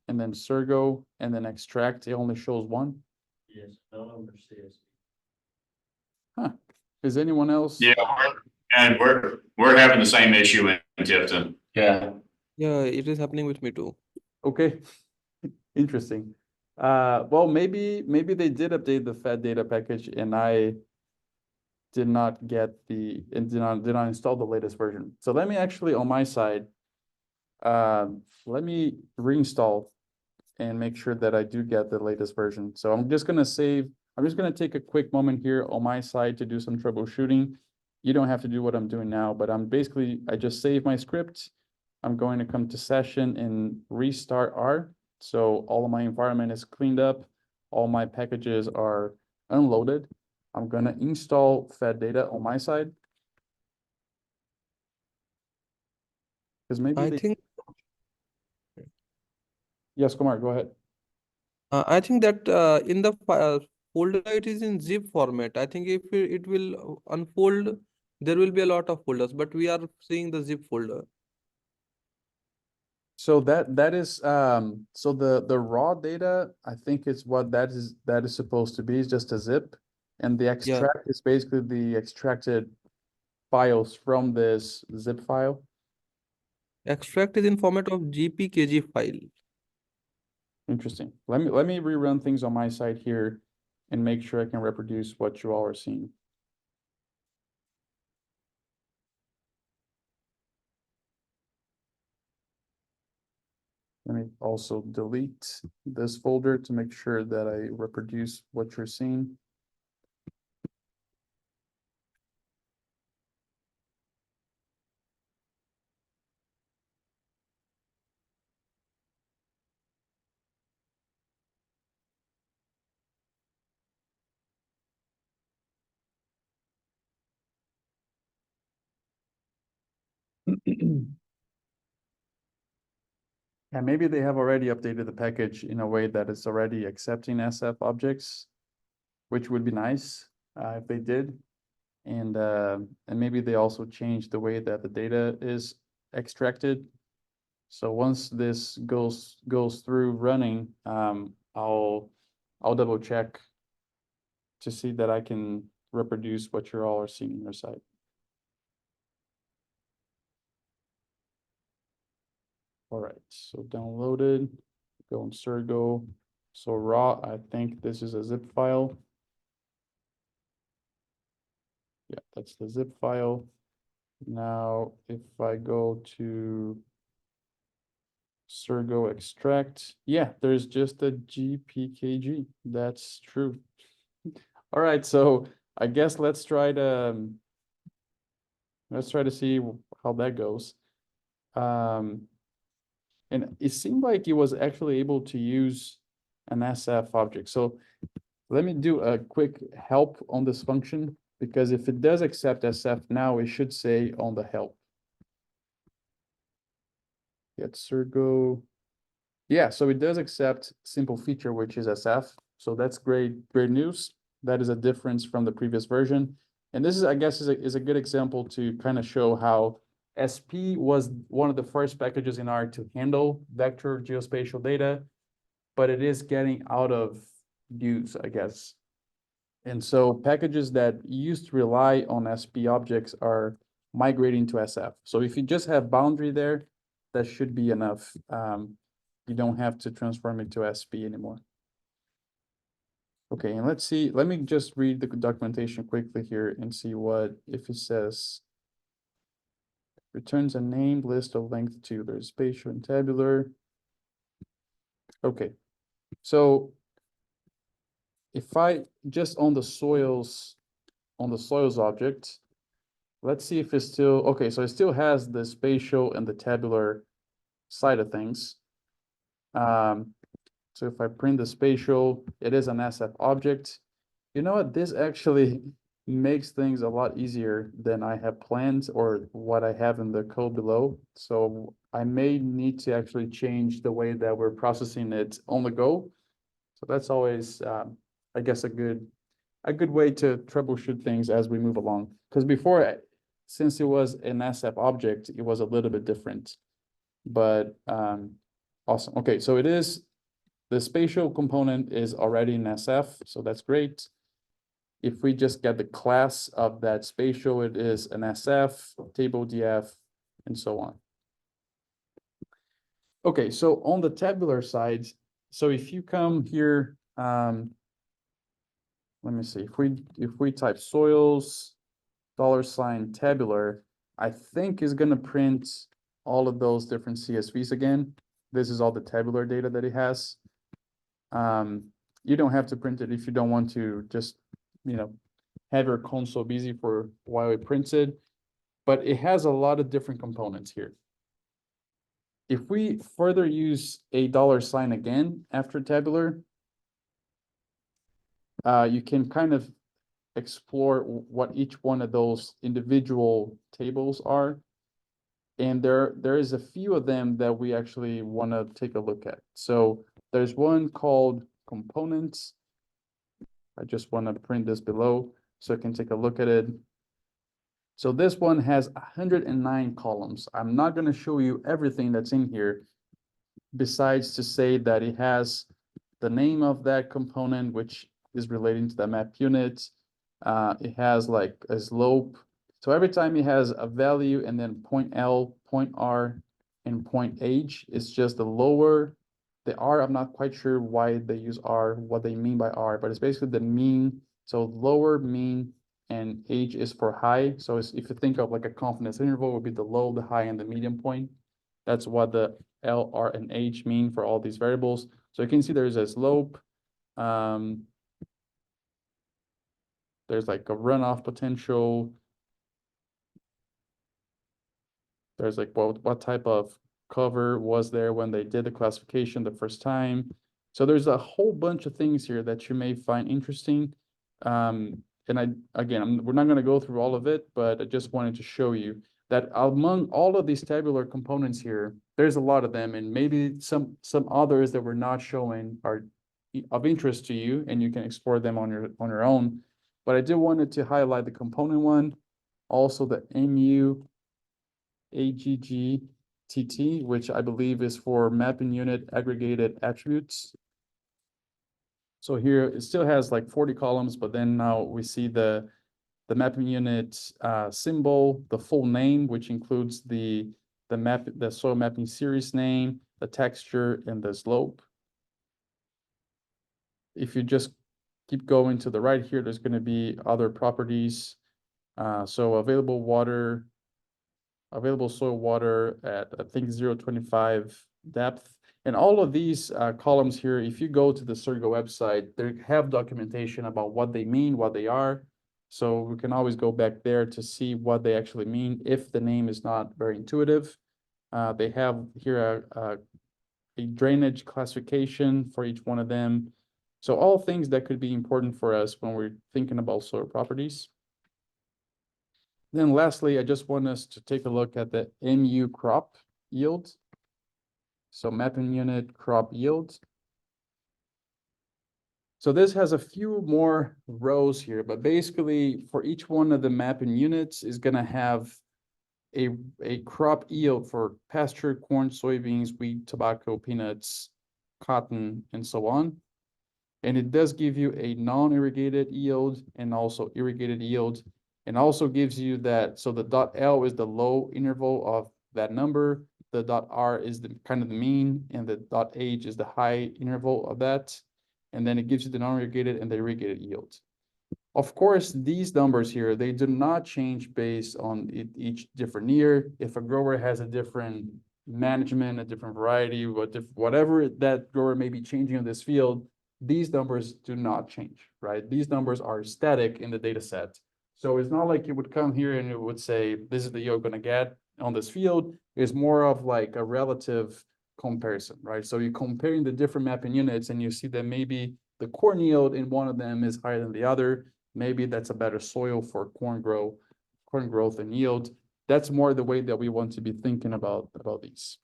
and then Sergo and then extract, it only shows one? Yes, none of them are CSV. Huh. Is anyone else? Yeah, we're having the same issue in Tifton. Yeah. Yeah, it is happening with me too. Okay, interesting. Well, maybe they did update the Fed data package and I did not get did not install the latest version. So let me actually on my side, let me reinstall and make sure that I do get the latest version. So I'm just gonna take a quick moment here on my side to do some troubleshooting. You don't have to do what I'm doing now, but I just saved my script. I'm going to come to session and restart R. So all of my environment is cleaned up. All my packages are unloaded. I'm gonna install Fed data on my side. Because maybe I think Yes, Kumar, go ahead. I think that in the folder it is in zip format. I think if it will unfold, there will be a lot of folders, but we are seeing the zip folder. So that is so the raw data, I think is what that is supposed to be, is just a zip. And the extract is basically the extracted files from this zip file. Extract is in format of GPKG file. Interesting. Let me rerun things on my side here and make sure I can reproduce what you all are seeing. Let me also delete this folder to make sure that I reproduce what you're seeing. And maybe they have already updated the package in a way that it's already accepting SF objects, which would be nice if they did. And maybe they also changed the way that the data is extracted. So once this goes through running, I'll double check to see that I can reproduce what you all are seeing on your side. All right, so downloaded, go in Sergo. So raw, I think this is a zip file. Yeah, that's the zip file. Now, if I go to Surgo extract, yeah, there's just a GPKG. That's true. All right, so I guess let's try to see how that goes. And it seemed like it was actually able to use an SF object. So let me do a quick help on this function, because if it does accept SF now, it should say on the help. Get Surgo. Yeah, so it does accept simple feature, which is SF. So that's great news. That is a difference from the previous version. And this is, I guess, is a good example to kind of show how SP was one of the first packages in R to handle vector geospatial data, but it is getting out of use, I guess. And so packages that used to rely on SP objects are migrating to SF. So if you just have boundary there, that should be enough. You don't have to transform it to SP anymore. Okay, and let's see, let me just read the documentation quickly here and see what, if it says, returns a named list of length to their spatial and tabular. Okay, so if I just on the soils object, let's see if it's still, okay, so it still has the spatial and the tabular side of things. So if I print the spatial, it is an SF object. You know what, this actually makes things a lot easier than I have planned or what I have in the code below. So I may need to actually change the way that we're processing it on the go. So that's always, I guess, a good way to troubleshoot things as we move along. Because before, since it was an SF object, it was a little bit different. But awesome. Okay, so it is, the spatial component is already in SF, so that's great. If we just get the class of that spatial, it is an SF, table DF, and so on. Okay, so on the tabular side, so if you come here, let me see, if we type soils $ tabular, I think is gonna print all of those different CSVs again. This is all the tabular data that it has. You don't have to print it if you don't want to, just, you know, have your console busy for while it prints it, but it has a lot of different components here. If we further use a $ again after tabular, you can kind of explore what each one of those individual tables are. And there is a few of them that we actually want to take a look at. So there's one called components. I just want to print this below so I can take a look at it. So this one has 109 columns. I'm not going to show you everything that's in here, besides to say that it has the name of that component, which is relating to the map unit. It has like a slope. So every time it has a value and then point L, point R, and point H, it's just the lower, the R, I'm not quite sure why they use R, what they mean by R, but it's basically the mean. So lower, mean, and H is for high. So if you think of like a confidence interval, would be the low, the high, and the medium point. That's what the L, R, and H mean for all these variables. So you can see there's a slope. There's like a runoff potential. There's like what type of cover was there when they did the classification the first time. So there's a whole bunch of things here that you may find interesting. And we're not going to go through all of it, but I just wanted to show you that among all of these tabular components here, there's a lot of them, and maybe some others that we're not showing are of interest to you, and you can explore them on your own. But I did wanted to highlight the component one, also the MU AGGTT, which I believe is for mapping unit aggregated attributes. So here it still has like 40 columns, but then now we see the mapping unit symbol, the full name, which includes the soil mapping series name, the texture, and the slope. If you just keep going to the right here, there's going to be other properties. So available soil water at, I think, 0.25 depth. And all of these columns here, if you go to the Surgo website, they have documentation about what they mean, what they are. So we can always go back there to see what they actually mean if the name is not very intuitive. They have here a drainage classification for each one of them. So all things that could be important for us when we're thinking about soil properties. Then lastly, I just want us to take a look at the MU crop yield. So mapping unit crop yield. So this has a few more rows here, but basically for each one of the mapping units is gonna have a crop yield for pasture, corn, soybeans, wheat, tobacco, peanuts, cotton, and so on. And it does give you a non-irrigated yield and also irrigated yield, and also gives you that, so the dot L is the low interval of that number, the dot R is the kind of the mean, and the dot H is the high interval of that. And then it gives you the non-irrigated and the irrigated yield. Of course, these numbers here, they do not change based on each different year. If a grower has a different management, a different variety, whatever that grower may be changing in this field, these numbers do not change, right? These numbers are static in the data set. So it's not like you would come here and it would say, this is the yield you're gonna get on this field. It's more of like a relative comparison, right? So you're comparing the different mapping units and you see that maybe the corn yield in one of them is higher than the other. Maybe that's a better soil for corn growth and yield. That's more the way that we want to be thinking about these.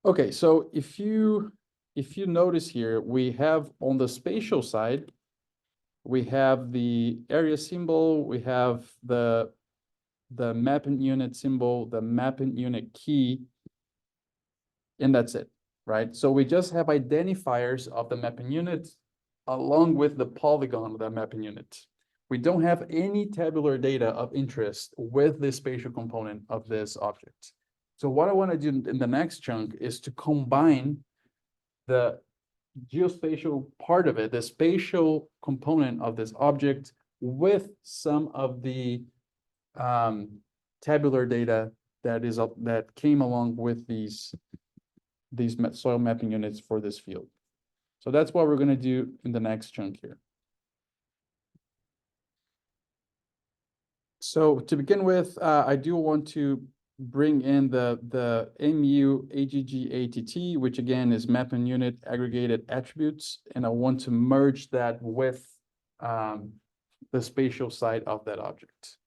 Okay, so if you notice here, we have on the spatial side, we have the area symbol, we have the mapping unit symbol, the mapping unit key, and that's it, right? So we just have identifiers of the mapping unit along with the polygon of that mapping unit. We don't have any tabular data of interest with the spatial component of this object. So what I want to do in the next chunk is to combine the geospatial part of it, the spatial component of this object, with some of the tabular data that came along with these soil mapping units for this field. So that's what we're going to do in the next chunk here. So to begin with, I do want to bring in the MU AGG ATT, which again is mapping unit aggregated attributes, and I want to merge that with the spatial side of that object.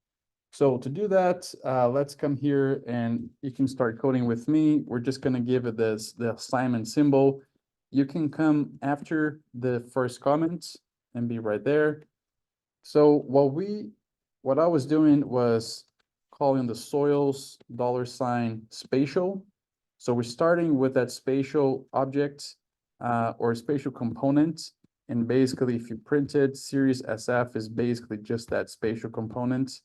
So to do that, let's come here and you can start coding with me. We're just going to give it the assignment symbol. You can come after the first comment and be right there. So what I was doing was calling the soils $spatial. So we're starting with that spatial object or spatial component. And basically, if you print it, series SF is basically just that spatial component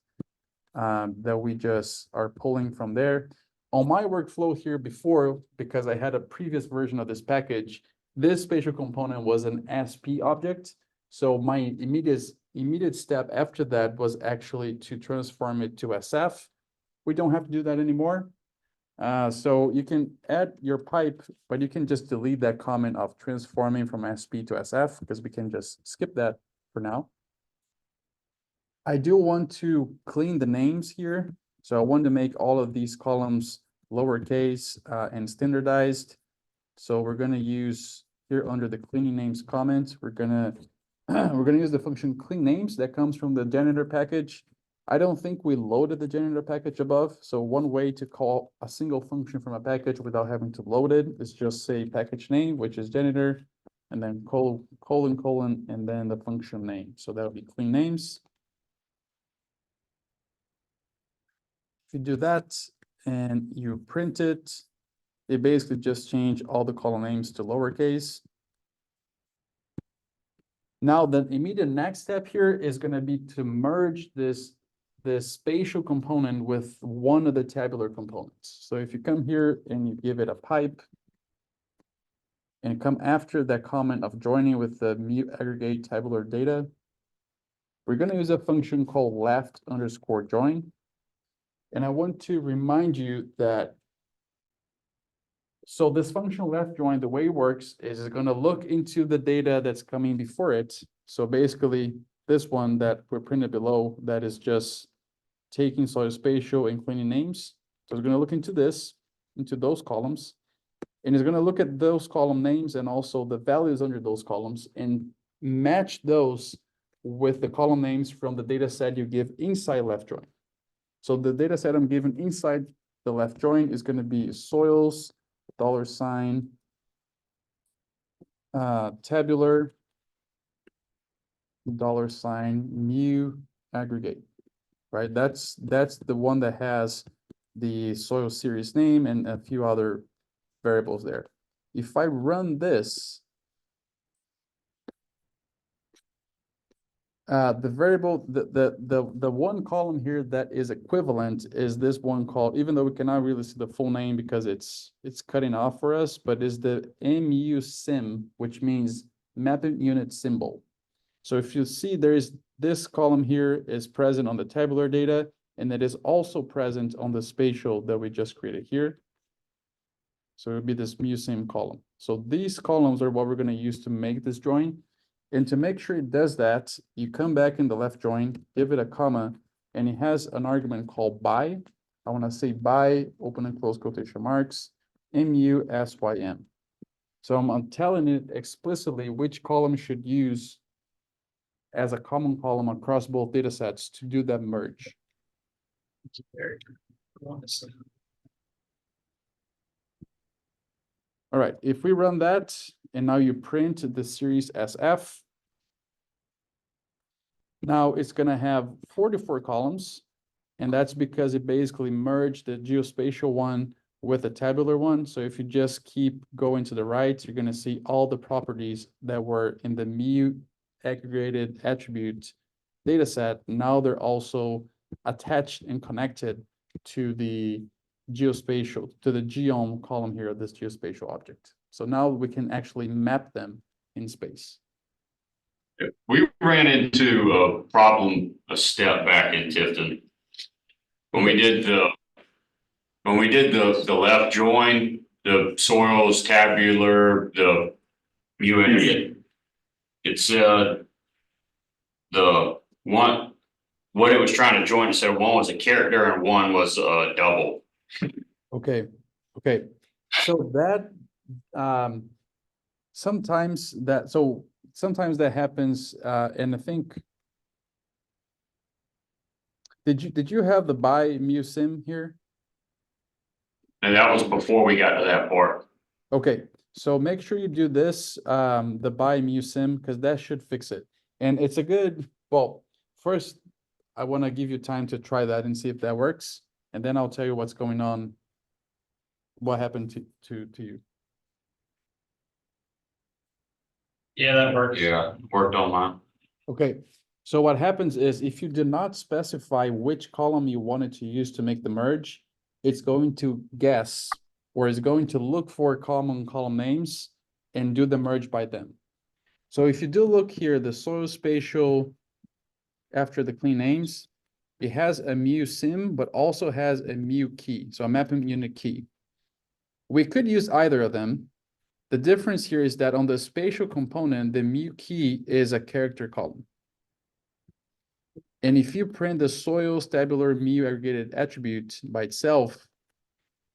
that we just are pulling from there. On my workflow here before, because I had a previous version of this package, this spatial component was an SP object. So my immediate step after that was actually to transform it to SF. We don't have to do that anymore. So you can add your pipe, but you can just delete that comment of transforming from SP to SF because we can just skip that for now. I do want to clean the names here. So I want to make all of these columns lowercase and standardized. So we're going to use here under the cleaning names comment, we're going to use the function clean names that comes from the janitor package. I don't think we loaded the janitor package above. So one way to call a single function from a package without having to load it is just say package name, which is janitor, and then colon, and then the function name. So that would be clean names. If you do that and you print it, it basically just changed all the column names to lowercase. Now the immediate next step here is going to be to merge this spatial component with one of the tabular components. So if you come here and you give it a pipe and come after that comment of joining with the MU aggregate tabular data, we're gonna use a function called left_join. And I want to remind you that so this function left join, the way it works is it's gonna look into the data that's coming before it. So basically, this one that we're printed below, that is just taking soil spatial and cleaning names. So it's gonna look into this, into those columns. And it's gonna look at those column names and also the values under those columns and match those with the column names from the data set you give inside left join. So the data set I'm given inside the left join is gonna be soils, $, tabular, $, mu aggregate, right? That's the one that has the soil series name and a few other variables there. If I run this, the variable, the one column here that is equivalent is this one called, even though we cannot really see the full name because it's cutting off for us, but is the MU sim, which means mapping unit symbol. So if you see there is this column here is present on the tabular data, and it is also present on the spatial that we just created here. So it would be this mu sim column. So these columns are what we're going to use to make this join. And to make sure it does that, you come back in the left join, give it a comma, and it has an argument called by. I want to say by, open and close quotation marks, MUSYM. So I'm telling it explicitly which column should use as a common column across both data sets to do that merge. All right, if we run that, and now you print the series SF, now it's gonna have 44 columns, and that's because it basically merged the geospatial one with the tabular one. So if you just keep going to the right, you're gonna see all the properties that were in the mu aggregated attribute data set. Now they're also attached and connected to the geospatial, to the geom column here of this geospatial object. So now we can actually map them in space. We ran into a problem a step back in Tifton. When we did the left join, the soils tabular, the mu, it said the one, what it was trying to join, it said one was a character and one was a double. Okay, so that sometimes that happens, and I think did you have the by mu sim here? And that was before we got to that part. Okay, so make sure you do this, the by mu sim, because that should fix it. And it's a good, well, first I want to give you time to try that and see if that works, and then I'll tell you what's going on, what happened to you. Yeah, that works. Yeah, worked on mine. Okay, so what happens is if you did not specify which column you wanted to use to make the merge, it's going to guess, or it's going to look for common column names and do the merge by them. So if you do look here, the soil spatial after the clean names, it has a mu sim, but also has a mu key, so a mapping unit key. We could use either of them. The difference here is that on the spatial component, the mu key is a character column. And if you print the soils tabular mu aggregated attribute by itself,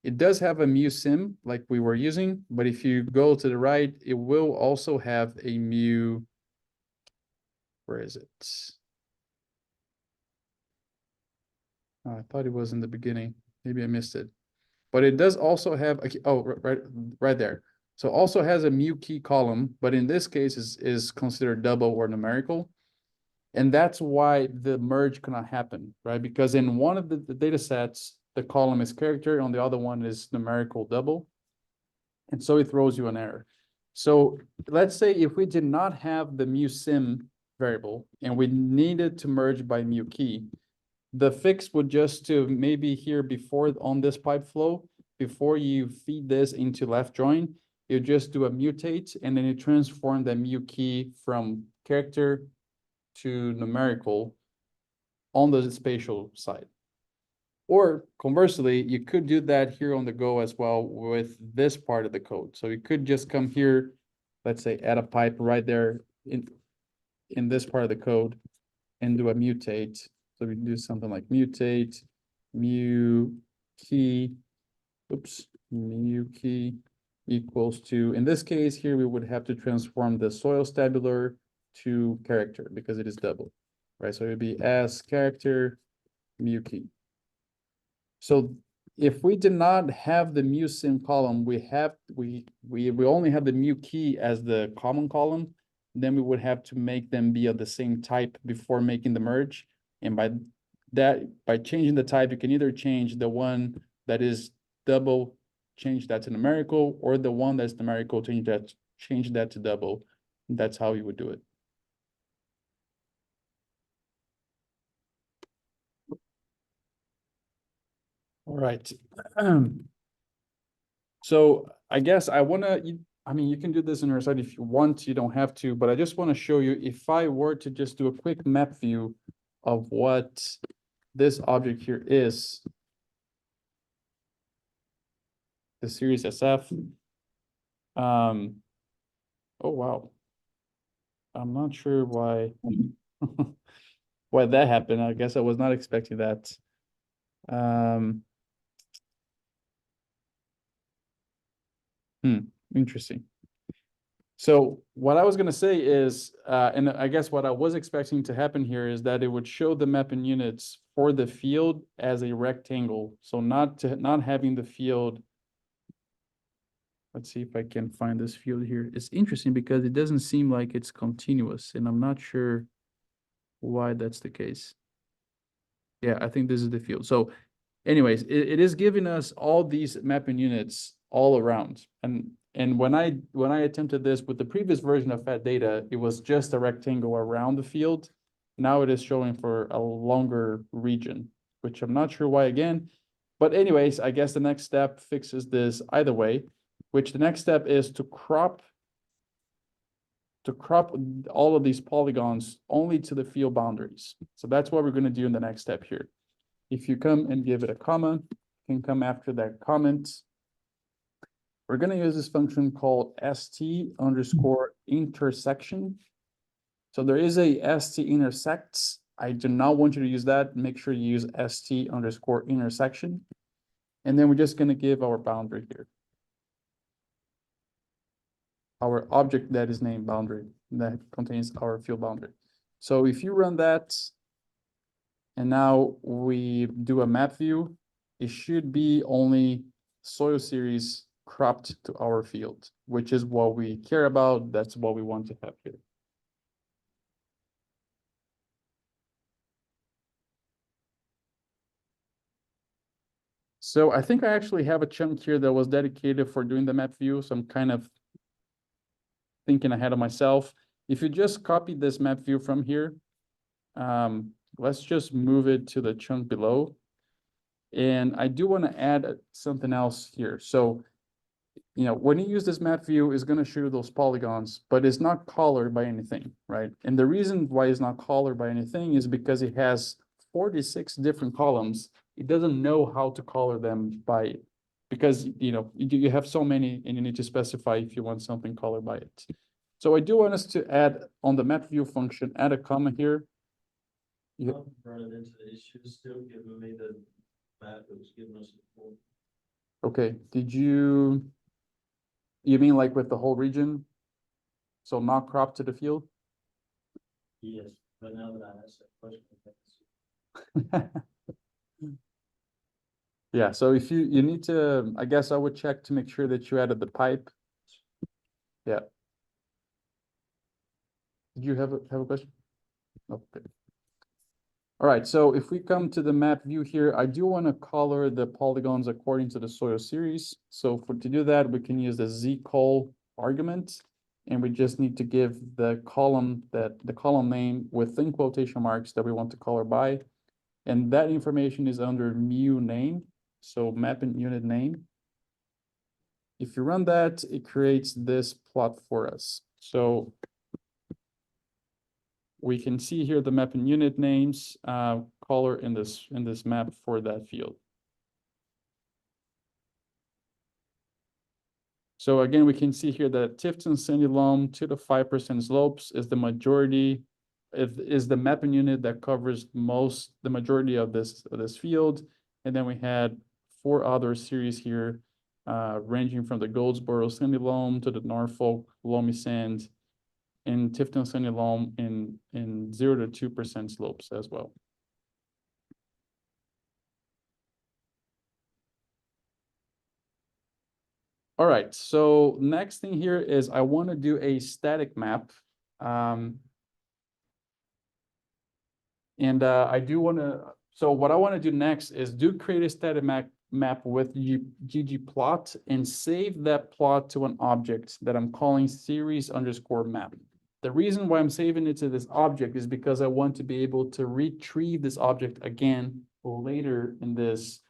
it does have a mu sim like we were using, but if you go to the right, it will also have a mu, where is it? Oh, I thought it was in the beginning. Maybe I missed it. But it does also have, oh, right there. So also has a mu key column, but in this case is considered double or numerical. And that's why the merge cannot happen, right? Because in one of the data sets, the column is character, on the other one is numerical double. And so it throws you an error. So let's say if we did not have the mu sim variable and we needed to merge by mu key, the fix would just to maybe here before on this pipe flow, before you feed this into left join, you just do a mutate and then you transform the mu key from character to numerical on the spatial side. Or conversely, you could do that here on the go as well with this part of the code. So you could just come here, let's say add a pipe right there in this part of the code and do a mutate. So we can do something like mutate, mu key, mu key equals to, in this case here, we would have to transform the soils tabular to character because it is double, right? So it would be as character mu key. So if we did not have the mu sim column, we only have the mu key as the common column, then we would have to make them be of the same type before making the merge. And by changing the type, you can either change the one that is double, change that to numerical, or the one that's numerical, change that to double. That's how you would do it. All right. So I guess I mean, you can do this in your site if you want, you don't have to, but I just want to show you if I were to just do a quick map view of what this object here is. The series SF. Oh, wow. I'm not sure why, why that happened. I guess I was not expecting that. Interesting. So what I was going to say is, and I guess what I was expecting to happen here is that it would show the mapping units for the field as a rectangle. So not having the field. Let's see if I can find this field here. It's interesting because it doesn't seem like it's continuous, and I'm not sure why that's the case. Yeah, I think this is the field. So anyways, it is giving us all these mapping units all around. And when I attempted this with the previous version of Fat Data, it was just a rectangle around the field. Now it is showing for a longer region, which I'm not sure why again. But anyways, I guess the next step fixes this either way, which the next step is to crop all of these polygons only to the field boundaries. So that's what we're going to do in the next step here. If you come and give it a comma, you can come after that comment. We're going to use this function called st_intersection. So there is a st_intersects. I do not want you to use that. Make sure you use st_intersection. And then we're just going to give our boundary here. Our object that is named boundary that contains our field boundary. So if you run that, and now we do a map view, it should be only soil series cropped to our field, which is what we care about. That's what we want to have here. So I think I actually have a chunk here that was dedicated for doing the map view. So I'm kind of thinking ahead of myself. If you just copy this map view from here, let's just move it to the chunk below. And I do want to add something else here. So, you know, when you use this map view, it's going to show you those polygons, but it's not colored by anything, right? And the reason why it's not colored by anything is because it has 46 different columns. It doesn't know how to color them by, because, you know, you have so many and you need to specify if you want something colored by it. So I do want us to add on the map view function, add a comma here. I'm running into the issue, still giving me the map that was giving us before. Okay, you mean like with the whole region? So not cropped to the field? Yes, but now that I asked that question, I think it's- Yeah, so if you need to, I guess I would check to make sure that you added the pipe. Yeah. Did you have a question? Okay. All right, so if we come to the map view here, I do want to color the polygons according to the soil series. So to do that, we can use the zcol argument, and we just need to give the column name within quotation marks that we want to color by. And that information is under mu name, so mapping unit name. If you run that, it creates this plot for us. So we can see here the mapping unit names, color in this map for that field. So again, we can see here that Tifton Sandy Loam 2 to 5% slopes is the majority, is the mapping unit that covers the majority of this field. And then we had 4 other series here, ranging from the Goldsboro Sandy Loam to the Norfolk Loamy Sand and Tifton Sandy Loam in 0 to 2% slopes as well. All right, so next thing here is I want to do a static map. I do want to, so what I want to do next is create a static map with ggplot and save that plot to an object that I'm calling series_map. The reason why I'm saving it to this object is because I want to be able to retrieve this object again later in this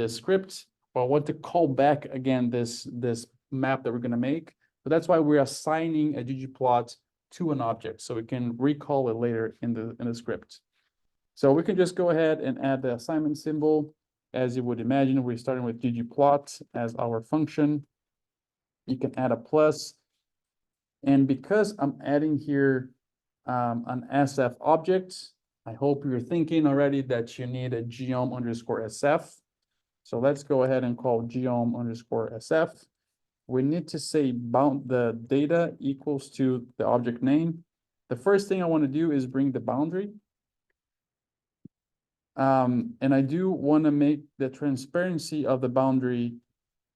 script. I want to call back again this map that we're going to make. So that's why we're assigning a ggplot to an object, so we can recall it later in the script. So we can just go ahead and add the assignment symbol. As you would imagine, we're starting with ggplot as our function. You can add a plus. And because I'm adding here an SF object, I hope you're thinking already that you need a geom_sf. So let's go ahead and call geom_sf. We need to say bound the data equals to the object name. The first thing I want to do is bring the boundary. And I do want to make the transparency of the boundary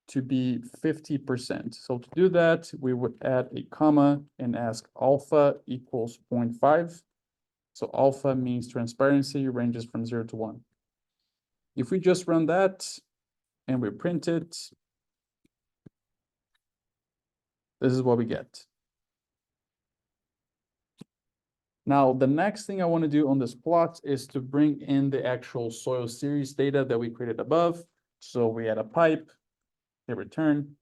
to be 50%. So to do that, we would add a comma and ask alpha equals 0.5. So alpha means transparency ranges from 0 to 1. If we just run that and we print it, this is what we get. Now, the next thing I want to do on this plot is to bring in the actual soil series data that we created above. So we add a pipe, hit return.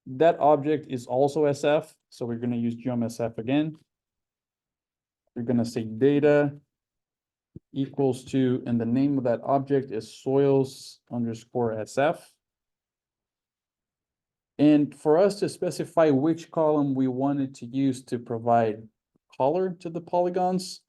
That object is also SF, so we're going to use geom_sf again. We're going to say data equals to, and the name of that object is soils_sf. And for us to specify which column we wanted to use to provide color to the polygons,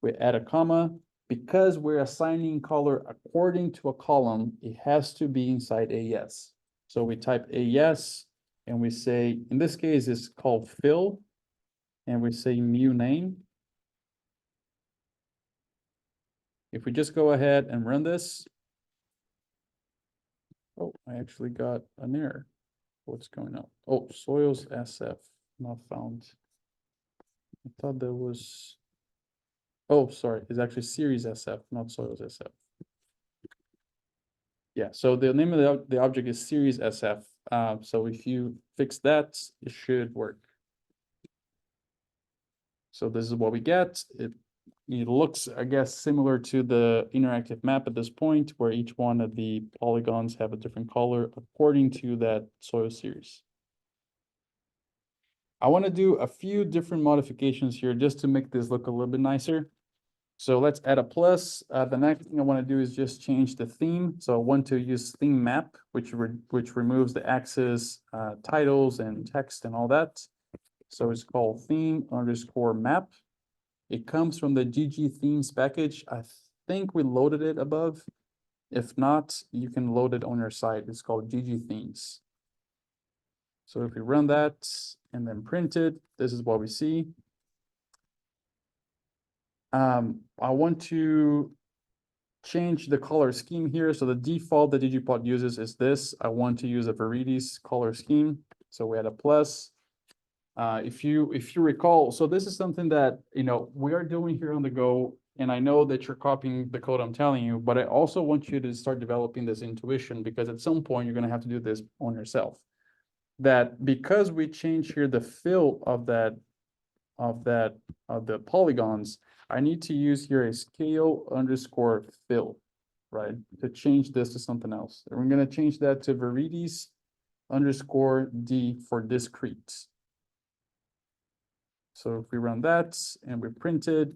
we add a comma. Because we're assigning color according to a column, it has to be inside AS. So we type AS and we say, in this case, it's called fill, and we say new name. If we just go ahead and run this, oh, I actually got an error. What's going on? Oh, soils SF not found. I thought there was, oh, sorry, it's actually series SF, not soils SF. Yeah, so the name of the object is series SF. So if you fix that, it should work. So this is what we get. It looks, I guess, similar to the interactive map at this point, where each one of the polygons have a different color according to that soil series. I want to do a few different modifications here just to make this look a little bit nicer. So let's add a plus. The next thing I want to do is just change the theme. So I want to use theme map, which removes the axis, titles and text and all that. So it's called theme_map. It comes from the GG themes package. I think we loaded it above. If not, you can load it on your site. It's called GG themes. So if we run that and then print it, this is what we see. I want to change the color scheme here. So the default that ggplot uses is this. I want to use a Verities color scheme. So we add a plus. If you recall, so this is something that, we are doing here on the go, and I know that you're copying the code I'm telling you, but I also want you to start developing this intuition, because at some point you're going to have to do this on yourself. That because we change here the fill of the polygons, I need to use here a scale_fill, right? To change this to something else. And we're going to change that to Verities_D for discrete. So if we run that and we print it,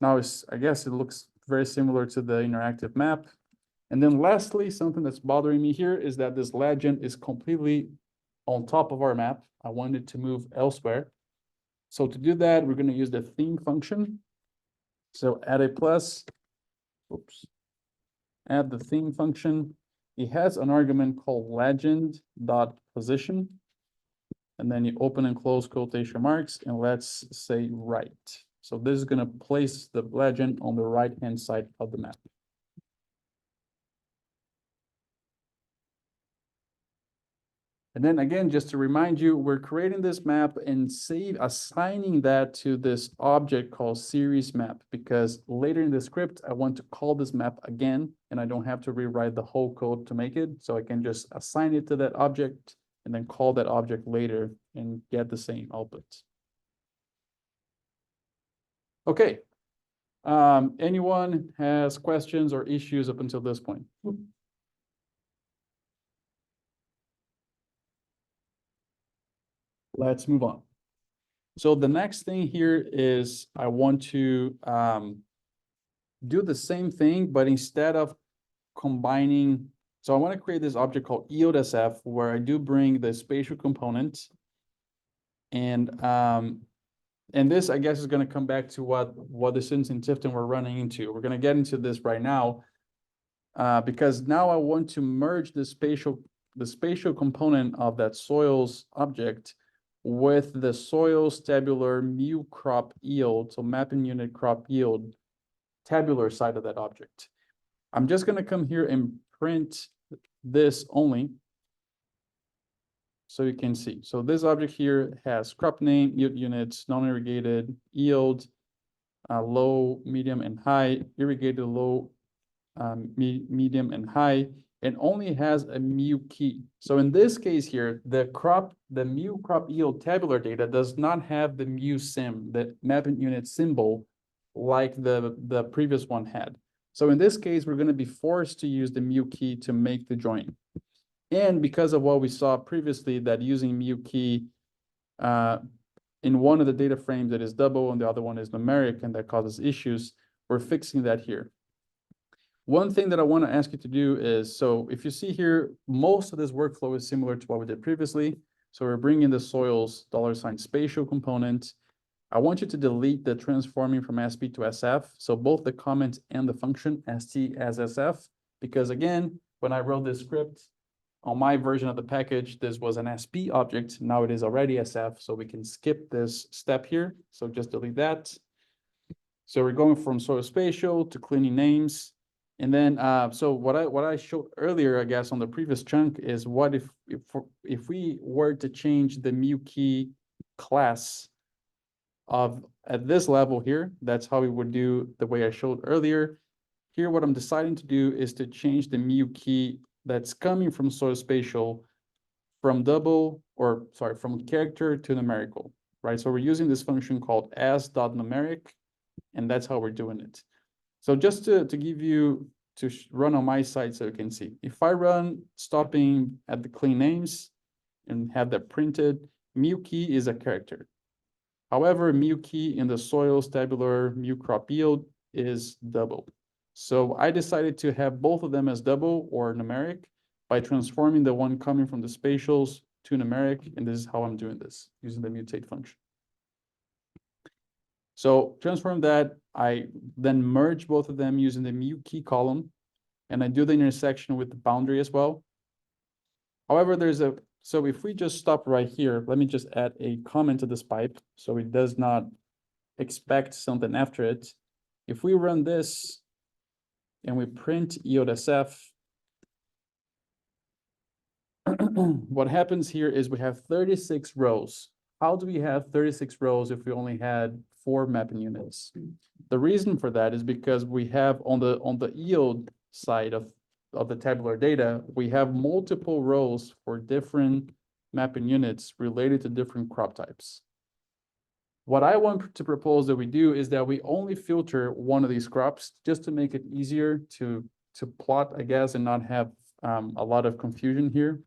now I guess it looks very similar to the interactive map. And then lastly, something that's bothering me here is that this legend is completely on top of our map. I want it to move elsewhere. So to do that, we're going to use the theme function. So add a plus, oops, add the theme function. It has an argument called legend.position. And then you open and close quotation marks, and let's say right. So this is going to place the legend on the right-hand side of the map. And then again, just to remind you, we're creating this map and assigning that to this object called series map, because later in the script, I want to call this map again, and I don't have to rewrite the whole code to make it. So I can just assign it to that object and then call that object later and get the same output. Okay. Anyone has questions or issues up until this point? Let's move on. So the next thing here is I want to do the same thing, but instead of combining, so I want to create this object called EODSF where I do bring the spatial component. And this, I guess, is going to come back to what the students in Tifton were running into. We're going to get into this right now because now I want to merge the spatial component of that soils object with the soils tabular mu crop yield, so mapping unit crop yield tabular side of that object. I'm just going to come here and print this only so you can see. So this object here has crop name, yield units, non-irrigated, yield, low, medium, and high, irrigated low, medium, and high, and only has a mu key. So in this case here, the mu crop yield tabular data does not have the mu sim, the mapping unit symbol, like the previous one had. So in this case, we're going to be forced to use the mu key to make the join. And because of what we saw previously, that using mu key in one of the data frames that is double and the other one is numeric and that causes issues, we're fixing that here. One thing that I want to ask you to do is, so if you see here, most of this workflow is similar to what we did previously. So we're bringing the soils $spatial component. I want you to delete the transforming from SP to SF. So both the comment and the function ST as SF, because again, when I wrote this script on my version of the package, this was an SP object. Now it is already SF. So we can skip this step here. So just delete that. So we're going from soil spatial to cleaning names. And then, so what I showed earlier, I guess, on the previous chunk is what if we were to change the mu key class at this level here, that's how we would do the way I showed earlier. Here, what I'm deciding to do is to change the mu key that's coming from soil spatial from from character to numerical, right? So we're using this function called as.numeric, and that's how we're doing it. So just to give you, to run on my side so you can see, if I run stopping at the clean names and have that printed, mu key is a character. However, mu key in the soils tabular mu crop yield is double. So I decided to have both of them as double or numeric by transforming the one coming from the spatials to numeric, and this is how I'm doing this, using the mutate function. So transform that, I then merge both of them using the mu key column, and I do the intersection with the boundary as well. However, so if we just stop right here, let me just add a comment to this pipe so it does not expect something after it. If we run this and we print EODSF, what happens here is we have 36 rows. How do we have 36 rows if we only had 4 mapping units? The reason for that is because we have on the yield side of the tabular data, we have multiple rows for different mapping units related to different crop types. What I want to propose that we do is that we only filter one of these crops just to make it easier to plot, I guess, and not have a lot of confusion here.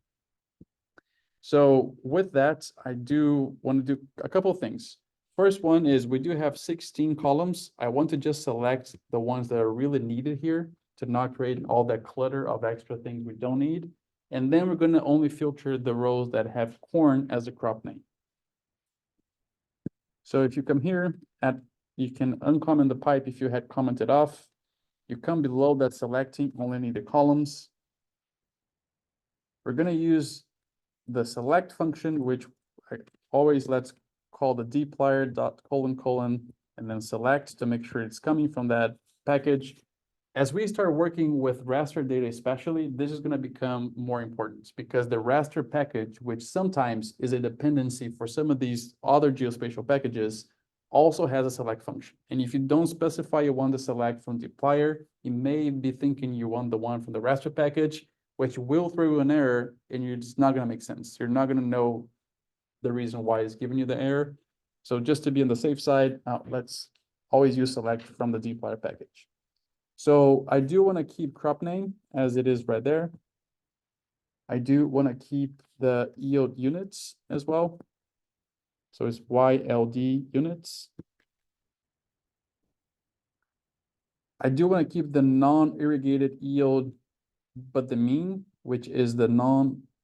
So with that, I do want to do a couple of things. first one is we do have 16 columns. I want to just select the ones that are really needed here to not create all that clutter of extra things we don't need. And then we're gonna only filter the rows that have corn as a crop name. So if you come here you can uncomment the pipe if you had commented off. You come below that selecting only need the columns. We're gonna use the select function, which I always let's call the dplyr dot : and then select to make sure it's coming from that package. As we start working with raster data especially, this is gonna become more important because the raster package, which sometimes is a dependency for some of these other geospatial packages, also has a select function. And if you don't specify you want the select from dplyr, you may be thinking you want the one from the raster package, which will throw you an error and you're just not gonna make sense. You're not gonna know the reason why it's giving you the error. So just to be on the safe side, let's always use select from the dplyr package. So I do want to keep crop name as it is right there. I do want to keep the yield units as well. So it's YLD units. I do want to keep the non-irrigated yield, but the mean, which is the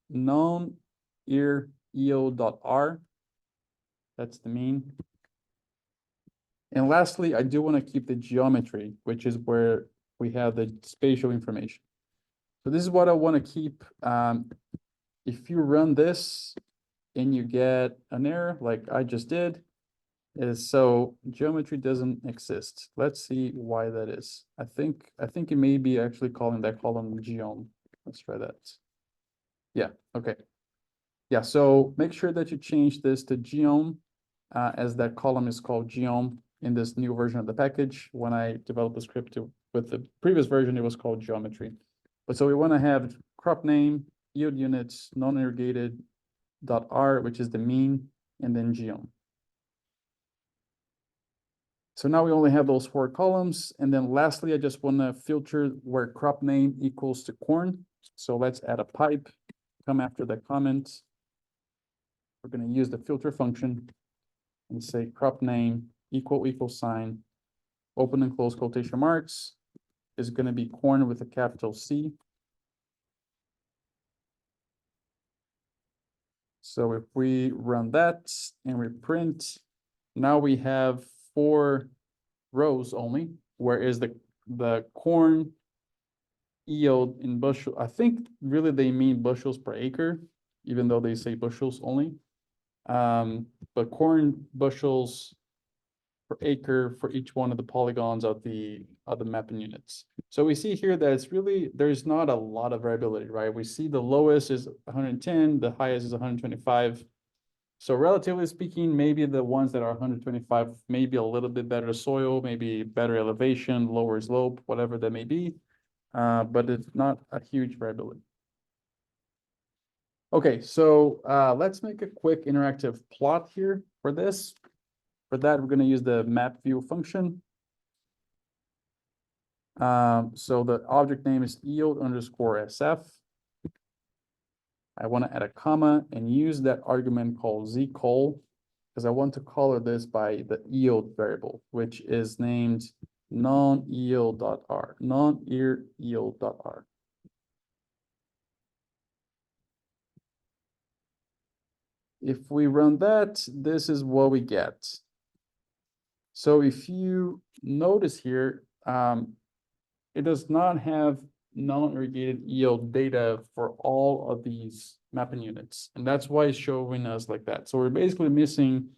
non-ir yield.r. That's the mean. And lastly, I do want to keep the geometry, which is where we have the spatial information. So this is what I want to keep. If you run this and you get an error like I just did, is so geometry doesn't exist. Let's see why that is. I think it may be actually calling that column geom. Let's try that. Yeah, okay. Yeah, so make sure that you change this to geom, as that column is called geom in this new version of the package. When I developed the script with the previous version, it was called geometry. But so we want to have crop name, yield units, non-irrigated .r, which is the mean, and then geom. So now we only have those 4 columns. And then lastly, I just want to filter where crop name equals to corn. So let's add a pipe, come after the comment. We're going to use the filter function and say crop name equal sign, open and close quotation marks, is going to be corn with a capital C. So if we run that and we print, now we have 4 rows only, whereas the corn yield in bushel, I think really they mean bushels per acre, even though they say bushels only. But corn bushels per acre for each one of the polygons of the mapping units. So we see here that it's really, there's not a lot of variability, right? We see the lowest is 110, the highest is 125. So relatively speaking, maybe the ones that are 125, maybe a little bit better soil, maybe better elevation, lower slope, whatever that may be. But it's not a huge variability. Okay, so let's make a quick interactive plot here for this. For that, we're going to use the map view function. So the object name is yield underscore SF. I want to add a comma and use that argument called zcol because I want to color this by the yield variable, which is named non-yield.r, non-ir yield.r. If we run that, this is what we get. So if you notice here, it does not have non-irrigated yield data for all of these mapping units. And that's why it's showing us like that. So we're basically missing,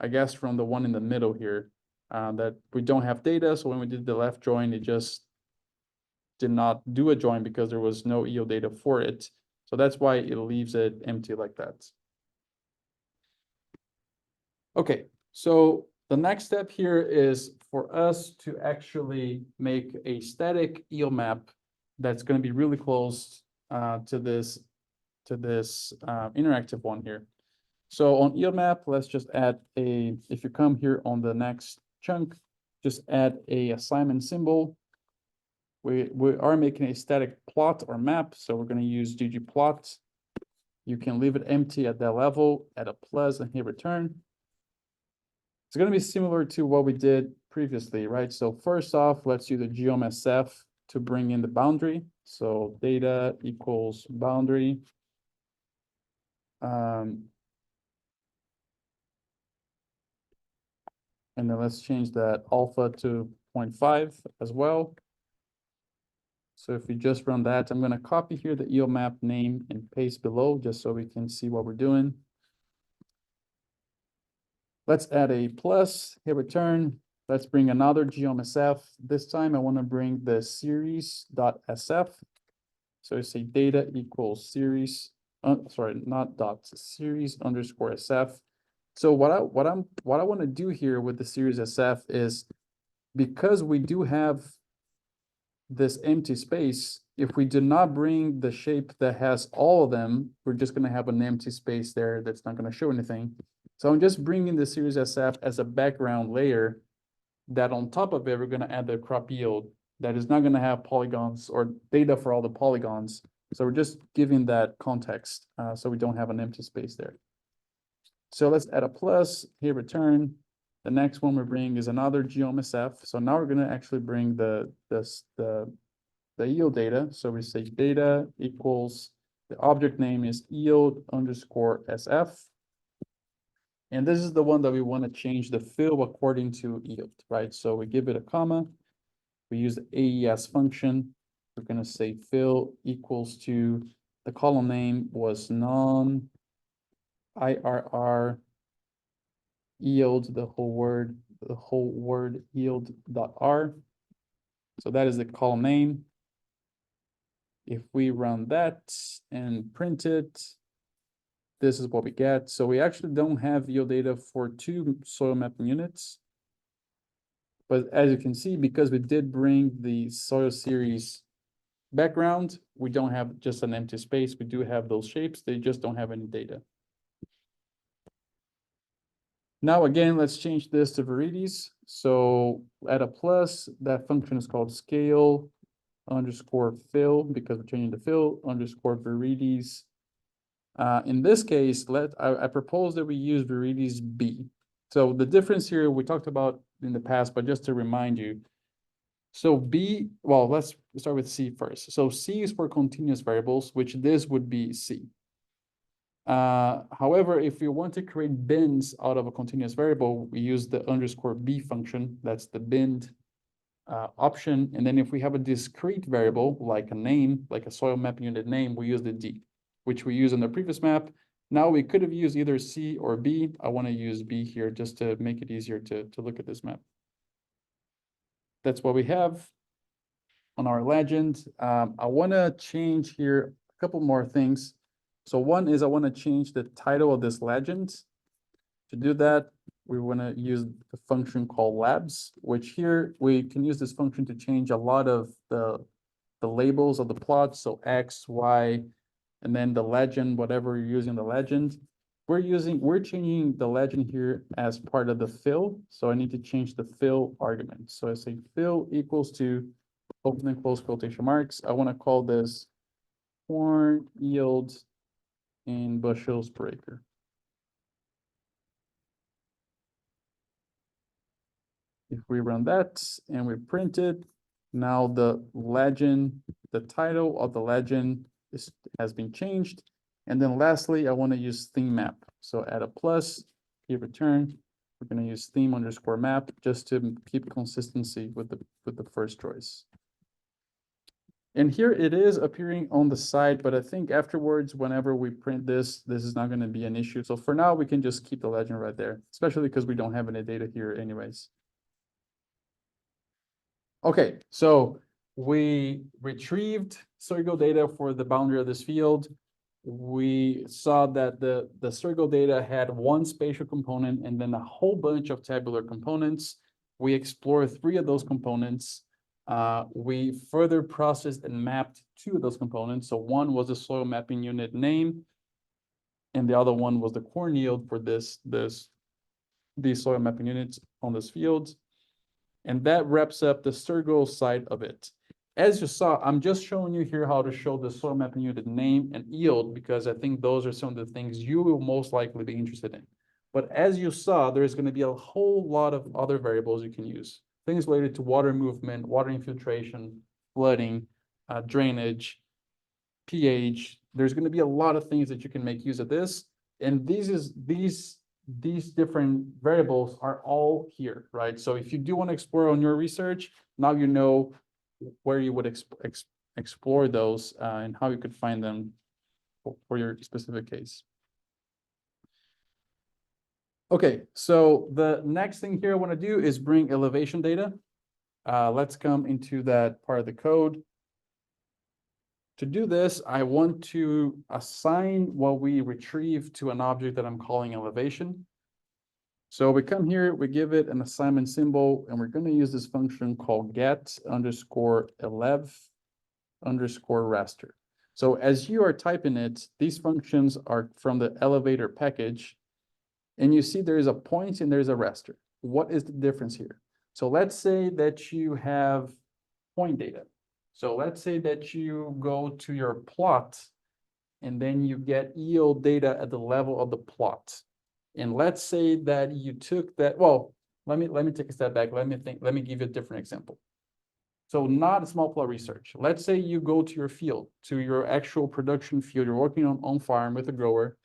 I guess, from the one in the middle here, that we don't have data. So when we did the left join, it just did not do a join because there was no yield data for it. So that's why it leaves it empty like that. Okay, so the next step here is for us to actually make a static yield map that's going to be really close to this interactive one here. So on yield map, let's just add if you come here on the next chunk, just add a assignment symbol. We are making a static plot or map, so we're going to use ggplot. You can leave it empty at that level, add a plus and hit return. It's gonna be similar to what we did previously, right? So first off, let's do the geom_sf to bring in the boundary. So data equals boundary. And then let's change that alpha to 0.5 as well. So if we just run that, I'm gonna copy here the EO map name and paste below, just so we can see what we're doing. Let's add a plus, hit return. Let's bring another geom_sf. This time I wanna bring the series.sf. So I say data equals series, sorry, not dot, series_sf. So what I want to do here with the series SF is, because we do have this empty space, if we do not bring the shape that has all of them, we're just going to have an empty space there that's not going to show anything. So I'm just bringing the series SF as a background layer that on top of it, we're going to add the crop yield that is not going to have polygons or data for all the polygons. So we're just giving that context, so we don't have an empty space there. So let's add a plus, hit return. The next one we're bringing is another geom_sf. So now we're gonna actually bring the yield data. So we say data equals, the object name is yield_sf. And this is the one that we want to change the fill according to yield, right? So we give it a comma. We use the AES function. We're gonna say fill equals to, the column name was non-IRR yield, the whole word yield.r. So that is the column name. If we run that and print it, this is what we get. So we actually don't have yield data for 2 soil mapping units. But as you can see, because we did bring the soil series background, we don't have just an empty space. We do have those shapes. They just don't have any data. Now, again, let's change this to varieties. So add a plus, that function is called scale_fill, because we're changing the fill _varieties. In this case, I propose that we use varieties B. So the difference here, we talked about in the past, but just to remind you. So B, well, let's start with C first. So C is for continuous variables, which this would be C. However, if we want to create bins out of a continuous variable, we use the _b function. That's the bin option. And then if we have a discrete variable, like a name, like a soil mapping unit name, we use the D, which we use in the previous map. Now we could have used either C or B. I want to use B here just to make it easier to look at this map. That's what we have on our legend. I want to change here a couple more things. So one is I want to change the title of this legend. To do that, we want to use the function called labs, which here we can use this function to change a lot of the labels of the plot. So X, Y, and then the legend, whatever you're using the legend. We're changing the legend here as part of the fill. So I need to change the fill argument. So I say fill equals to, open and close quotation marks. I want to call this corn yield in bushels per acre. If we run that and we print it, now the legend, the title of the legend has been changed. And then lastly, I want to use theme map. So add a plus, hit return. We're going to use theme_map just to keep consistency with the first choice. And here it is appearing on the side, but I think afterwards, whenever we print this, this is not going to be an issue. So for now, we can just keep the legend right there, especially because we don't have any data here anyways. Okay, so we retrieved Circle data for the boundary of this field. We saw that the Circle data had one spatial component and then a whole bunch of tabular components. We explored 3 of those components. We further processed and mapped 2 of those components. So one was the soil mapping unit name, and the other one was the corn yield for these soil mapping units on this field. And that wraps up the Circle side of it. As you saw, I'm just showing you here how to show the soil mapping unit name and yield, because I think those are some of the things you will most likely be interested in. But as you saw, there's going to be a whole lot of other variables you can use. Things related to water movement, water infiltration, flooding, drainage, pH. There's going to be a lot of things that you can make use of this. And these different variables are all here, right? So if you do want to explore on your research, now you know where you would explore those and how you could find them for your specific case. Okay, so the next thing here I want to do is bring elevation data. Let's come into that part of the code. To do this, I want to assign what we retrieve to an object that I'm calling elevation. So we come here, we give it an assignment symbol, and we're going to use this function called get_elev_raster. So as you are typing it, these functions are from the elevator package, and you see there is a point and there's a raster. What is the difference here? So let's say that you have point data. So let's say that you go to your plot and then you get yield data at the level of the plot. And let's say that you took that, well, let me take a step back. Let me give you a different example. So not a small plot research. Let's say you go to your field, to your actual production field. You're working on farm with a grower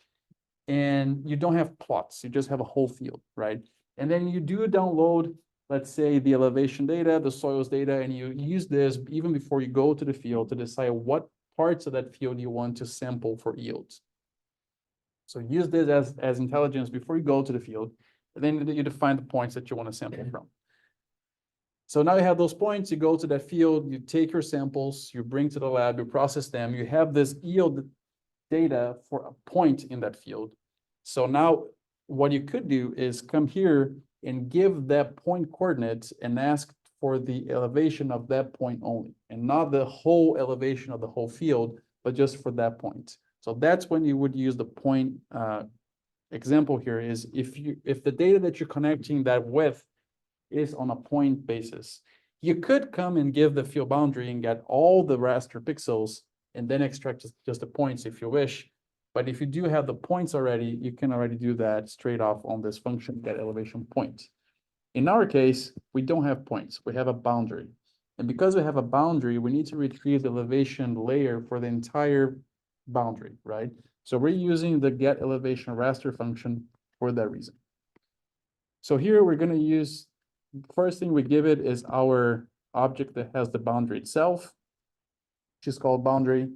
and you don't have plots. You just have a whole field, right? And then you do download, let's say, the elevation data, the soils data, and you use this even before you go to the field to decide what parts of that field you want to sample for yields. So use this as intelligence before you go to the field, and then you define the points that you want to sample from. So now you have those points, you go to that field, you take your samples, you bring to the lab, you process them, you have this yield data for a point in that field. So now what you could do is come here and give that point coordinates and ask for the elevation of that point only, and not the whole elevation of the whole field, but just for that point. So that's when you would use the point example here is if the data that you're connecting that with is on a point basis, you could come and give the field boundary and get all the raster pixels and then extract just the points if you wish. But if you do have the points already, you can already do that straight off on this function, get elevation point. In our case, we don't have points, we have a boundary. And because we have a boundary, we need to retrieve the elevation layer for the entire boundary, right? So we're using the get elevation raster function for that reason. So here we're going to use, first thing we give it is our object that has the boundary itself, which is called boundary.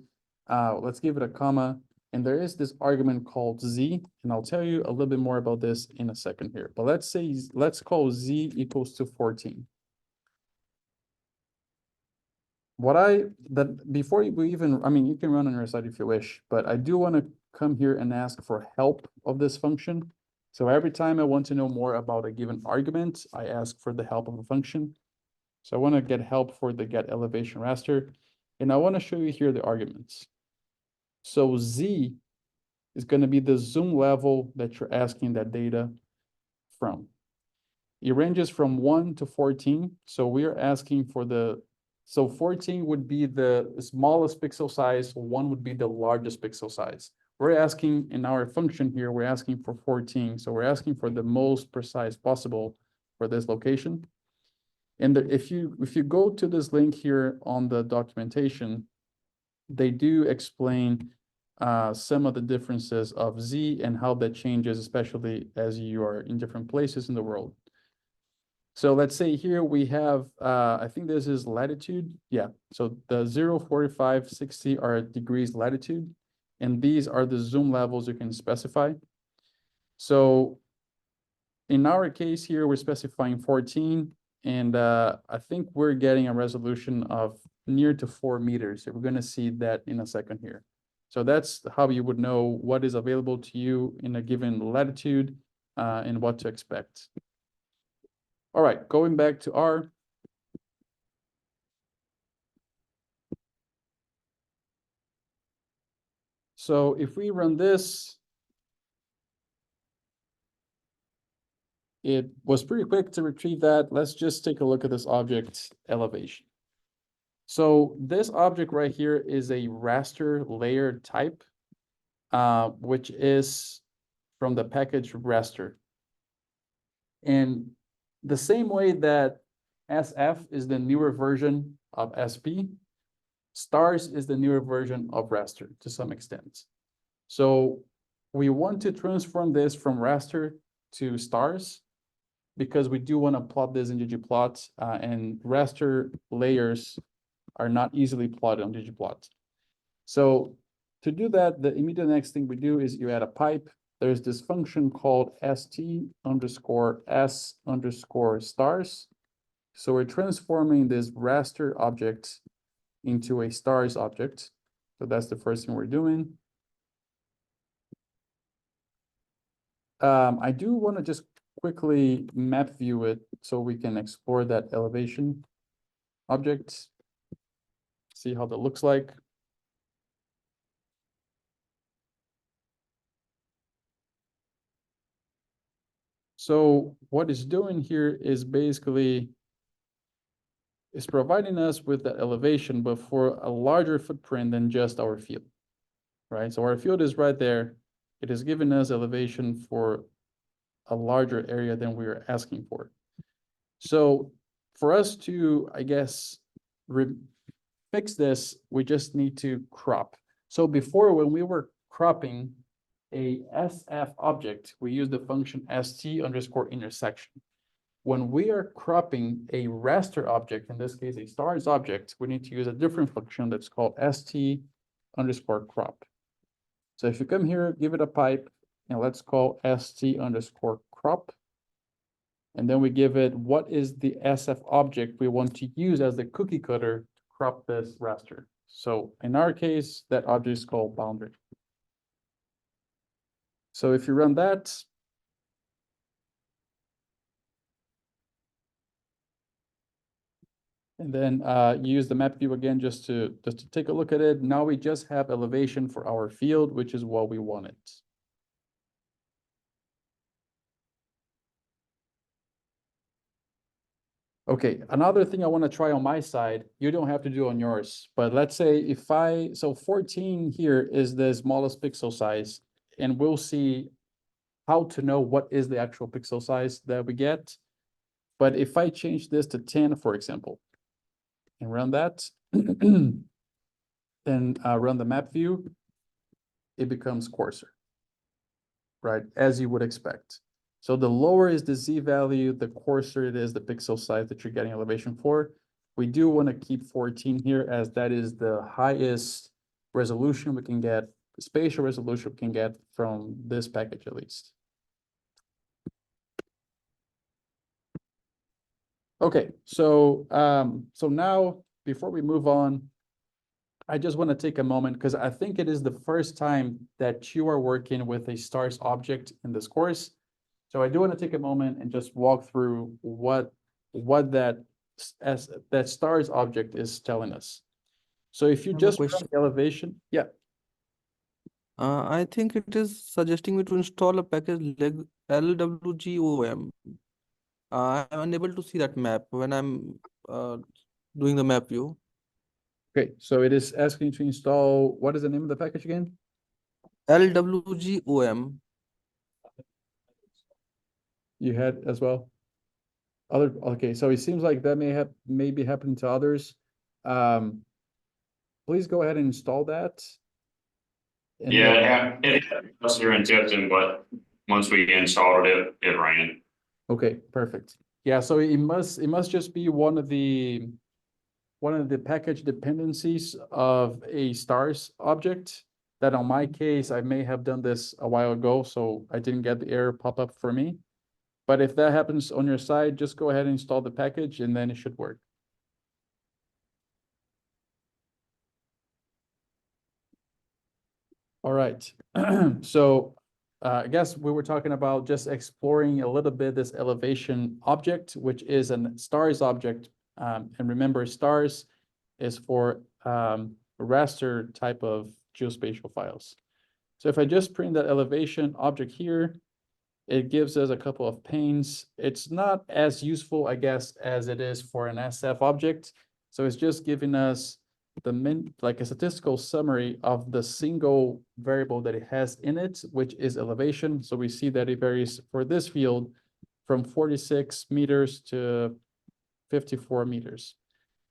Let's give it a comma. And there is this argument called z, and I'll tell you a little bit more about this in a second here. But let's call z equals to 14. Before we even, I mean, you can run on your side if you wish, but I do want to come here and ask for help of this function. So every time I want to know more about a given argument, I ask for the help of a function. So I want to get help for the get elevation raster, and I want to show you here the arguments. So z is going to be the zoom level that you're asking that data from. It ranges from 1 to 14. So we are asking for so 14 would be the smallest pixel size, 1 would be the largest pixel size. We're asking in our function here, we're asking for 14. So we're asking for the most precise possible for this location. And if you go to this link here on the documentation, they do explain some of the differences of z and how that changes, especially as you are in different places in the world. So let's say here we have, I think this is latitude. Yeah, so the 0, 45, 60 are degrees latitude, and these are the zoom levels you can specify. So in our case here, we're specifying 14, and I think we're getting a resolution of near to 4 meters. So we're going to see that in a second here. So that's how you would know what is available to you in a given latitude and what to expect. All right, going back to R. So if we run this, it was pretty quick to retrieve that. Let's just take a look at this object elevation. So this object right here is a raster layer type, which is from the package raster. And the same way that SF is the newer version of SP, stars is the newer version of raster to some extent. So we want to transform this from raster to stars because we do want to plot this in ggplot, and raster layers are not easily plotted on ggplot. So to do that, the immediate next thing we do is you add a pipe. There's this function called st_s_stars. So we're transforming this raster object into a stars object. So that's the first thing we're doing. I do want to just quickly map view it so we can explore that elevation object. See how that looks like. So what it's doing here is basically is providing us with that elevation, but for a larger footprint than just our field, right? So our field is right there. It is giving us elevation for a larger area than we were asking for. So for us to, I guess, fix this, we just need to crop. So before, when we were cropping a SF object, we use the function st_intersection. When we are cropping a raster object, in this case, a stars object, we need to use a different function that's called st_crop. So if you come here, give it a pipe, and let's call st_crop. And then we give it what is the SF object we want to use as the cookie cutter to crop this raster. So in our case, that object is called boundary. So if you run that, and then use the map view again just to take a look at it. Now we just have elevation for our field, which is what we wanted. Okay, another thing I want to try on my side, you don't have to do on yours, but let's say so 14 here is the smallest pixel size, and we'll see how to know what is the actual pixel size that we get. But if I change this to 10, for example, and run that, then run the map view, it becomes coarser, right? As you would expect. So the lower is the Z value, the coarser it is the pixel size that you're getting elevation for. We do want to keep 14 here as that is the highest resolution we can get, the spatial resolution we can get from this package at least. Okay, so so now before we move on, I just want to take a moment because I think it is the first time that you are working with a stars object in this course. So I do want to take a moment and just walk through what that stars object is telling us. So if you I have a just run question. elevation, yeah, I think it is suggesting me to install a package like LWGOM. I'm unable to see that map when I'm doing the map view. okay. So it is asking to install, what is the name of the package again? LWGOM. You had as well? Okay, so it seems like that may be happening to others. Please go ahead and install that. And Yeah, then- it had cluster in Tipton, but once we installed it, it ran. Okay, perfect. Yeah, so it must just be one of the package dependencies of a stars object that on my case, I may have done this a while ago, so I didn't get the error pop up for me. But if that happens on your side, just go ahead and install the package and then it should work. All right, so I guess we were talking about just exploring a little bit this elevation object, which is a stars object. And remember, stars is for raster type of geospatial files. So if I just print that elevation object here, it gives us a couple of panes. It's not as useful, I guess, as it is for an SF object. So it's just giving us like a statistical summary of the single variable that it has in it, which is elevation. So we see that it varies for this field from 46 meters to 54 meters.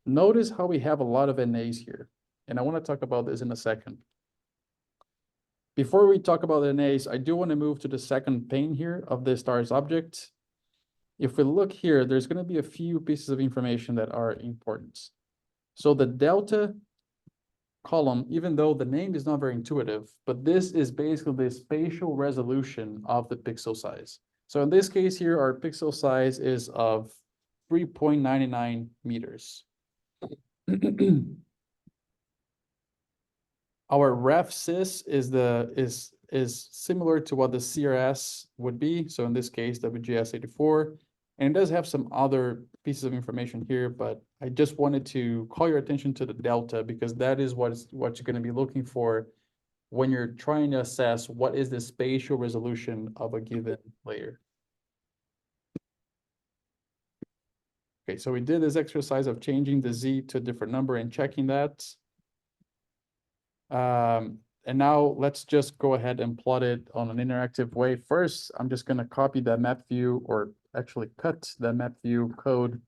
Notice how we have a lot of NAs here, and I want to talk about this in a second. Before we talk about the NAs, I do want to move to the second pane here of the stars object. If we look here, there's going to be a few pieces of information that are important. So the delta column, even though the name is not very intuitive, but this is basically the spatial resolution of the pixel size. So in this case here, our pixel size is of 3.99 meters. Our ref sys is similar to what the CRS would be. So in this case, WGS84, and it does have some other pieces of information here, but I just wanted to call your attention to the delta because that is what you're going to be looking for when you're trying to assess what is the spatial resolution of a given layer. Okay, so we did this exercise of changing the Z to a different number and checking that. And now let's just go ahead and plot it on an interactive way. First, I'm just going to copy that map view, or actually cut the map view code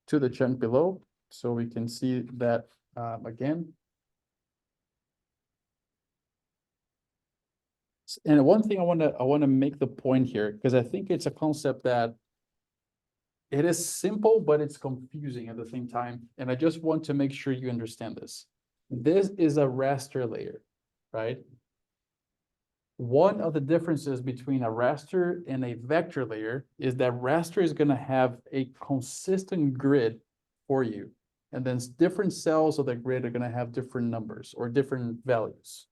to the chunk below so we can see that again. And one thing I want to make the point here, because I think it's a concept that it is simple, but it's confusing at the same time. And I just want to make sure you understand this. This is a raster layer, right? One of the differences between a raster and a vector layer is that raster is going to have a consistent grid for you. And then different cells of the grid are going to have different numbers or different values.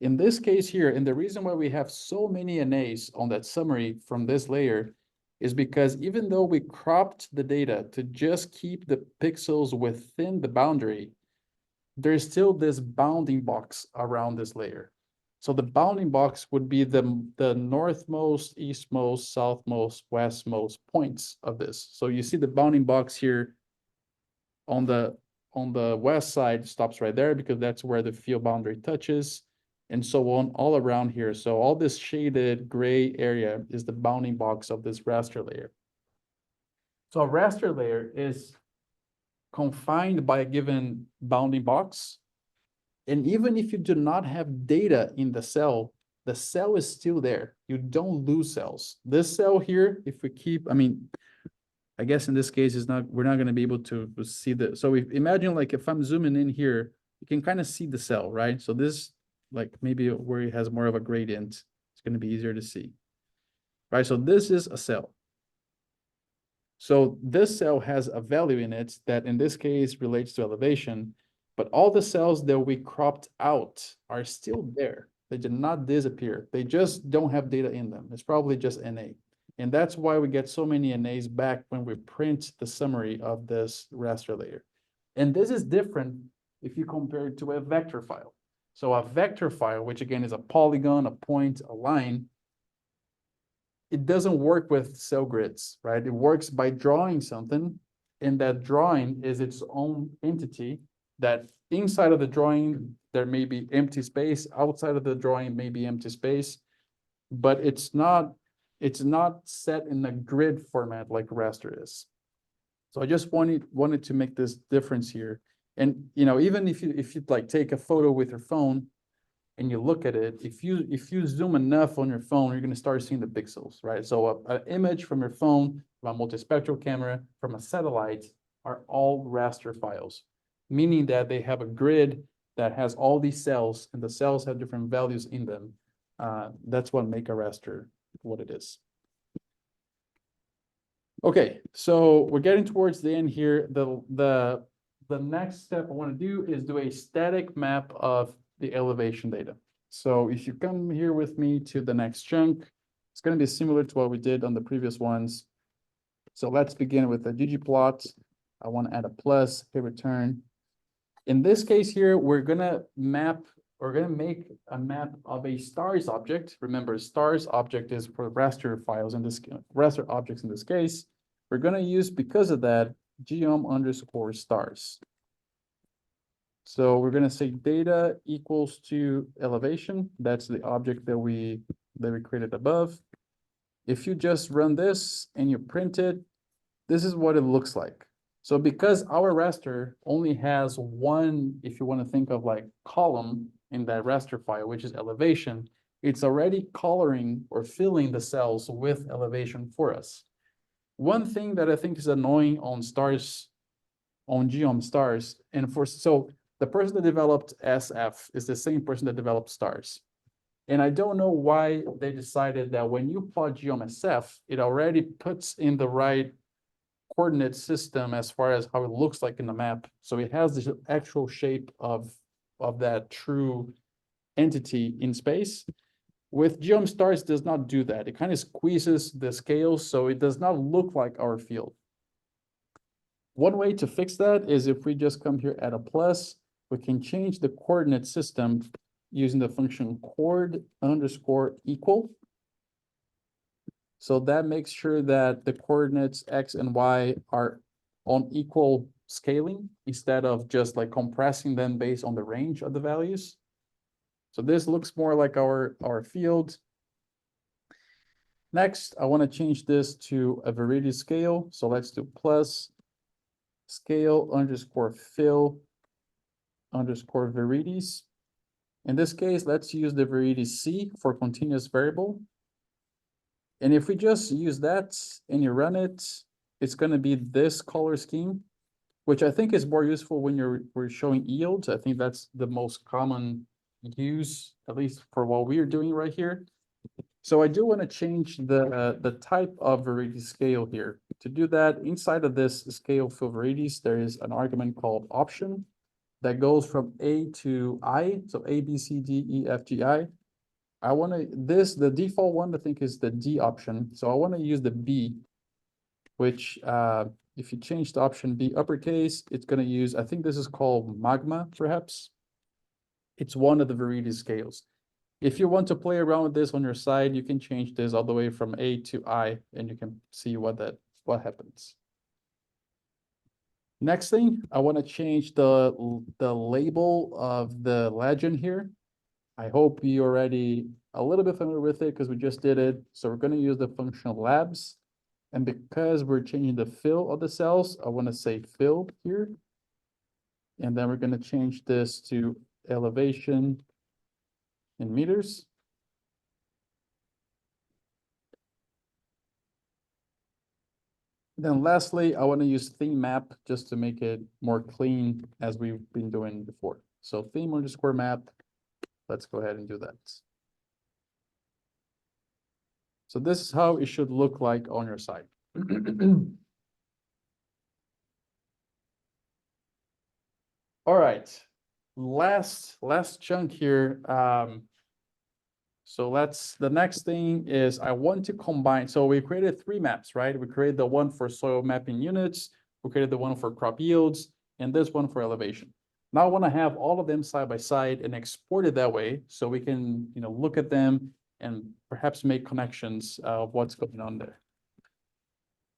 In this case here, and the reason why we have so many NAs on that summary from this layer is because even though we cropped the data to just keep the pixels within the boundary, there's still this bounding box around this layer. So the bounding box would be the northmost, eastmost, southmost, westmost points of this. So you see the bounding box here on the west side stops right there because that's where the field boundary touches, and so on all around here. So all this shaded gray area is the bounding box of this raster layer. So a raster layer is confined by a given bounding box. And even if you do not have data in the cell is still there. You don't lose cells. This cell here, if we keep, I mean, I guess in this case, we're not going to be able to see the, so imagine like if I'm zooming in here, you can kind of see the cell, right? So this, like maybe where it has more of a gradient, it's going to be easier to see, right? So this is a cell. So this cell has a value in it that in this case relates to elevation, but all the cells that we cropped out are still there. They did not disappear. They just don't have data in them. It's probably just NA. And that's why we get so many NAs back when we print the summary of this raster layer. And this is different if you compare it to a vector file. So a vector file, which again is a polygon, a point, a line, it doesn't work with cell grids, right? It works by drawing something, and that drawing is its own entity that inside of the drawing, there may be empty space, outside of the drawing may be empty space, but it's not set in a grid format like raster is. So I just wanted to make this difference here. And you know, even if you like take a photo with your phone and you look at it, if you zoom enough on your phone, you're going to start seeing the pixels, right? So an image from your phone, from a multispectral camera, from a satellite are all raster files, meaning that they have a grid that has all these cells, and the cells have different values in them. That's what make a raster what it is. Okay, so we're getting towards the end here. The next step I want to do is do a static map of the elevation data. So if you come here with me to the next chunk, it's going to be similar to what we did on the previous ones. So let's begin with the ggplot. I want to add a plus, hit return. In this case here, we're going to make a map of a stars object. Remember, stars object is for raster files in this, raster objects in this case. We're going to use, because of that, geom_stars. So we're going to say data equals to elevation. That's the object that we created above. if you just run this and you print it, this is what it looks like. So because our raster only has one, if you want to think of like column in that raster file, which is elevation, it's already coloring or filling the cells with elevation for us. One thing that I think is annoying on stars, on Geom stars, and so the person that developed SF is the same person that developed stars. And I don't know why they decided that when you plot Geom SF, it already puts in the right coordinate system as far as how it looks like in the map. So it has the actual shape of that true entity in space. With Geom stars, it does not do that. It kind of squeezes the scales, so it does not look like our field. One way to fix that is if we just come here at a plus, we can change the coordinate system using the function coord underscore equal. So that makes sure that the coordinates X and Y are on equal scaling instead of just like compressing them based on the range of the values. So this looks more like our field. Next, I want to change this to a Viridis scale. So let's do plus scale underscore fill underscore Viridis. In this case, let's use the Viridis C for continuous variable. And if we just use that and you run it, it's going to be this color scheme, which I think is more useful when we're showing yields. I think that's the most common use, at least for what we're doing right here. So I do want to change the type of Viridis scale here. To do that, inside of this scale for Viridis, there is an argument called option that goes from A to I, so A, B, C, D, E, F, G, I. I want to, the default one I think is the D option. So I want to use the B, which if you change the option B uppercase, it's going to use, I think this is called magma, perhaps. It's one of the Viridis scales. If you want to play around with this on your side, you can change this all the way from A to I, and you can see what happens. Next thing, I want to change the label of the legend here. I hope you're already a little bit familiar with it because we just did it. So we're going to use the function labs. And because we're changing the fill of the cells, I want to say fill here. And then we're going to change this to elevation in meters. Then lastly, I want to use theme map just to make it more clean as we've been doing before. So theme underscore map, let's go ahead and do that. So this is how it should look like on your side. All right, last chunk here. So the next thing is I want to combine. So we created 3 maps, right? We created the one for soil mapping units, we created the one for crop yields, and this one for elevation. Now I want to have all of them side by side and export it that way so we can, look at them and perhaps make connections of what's going on there.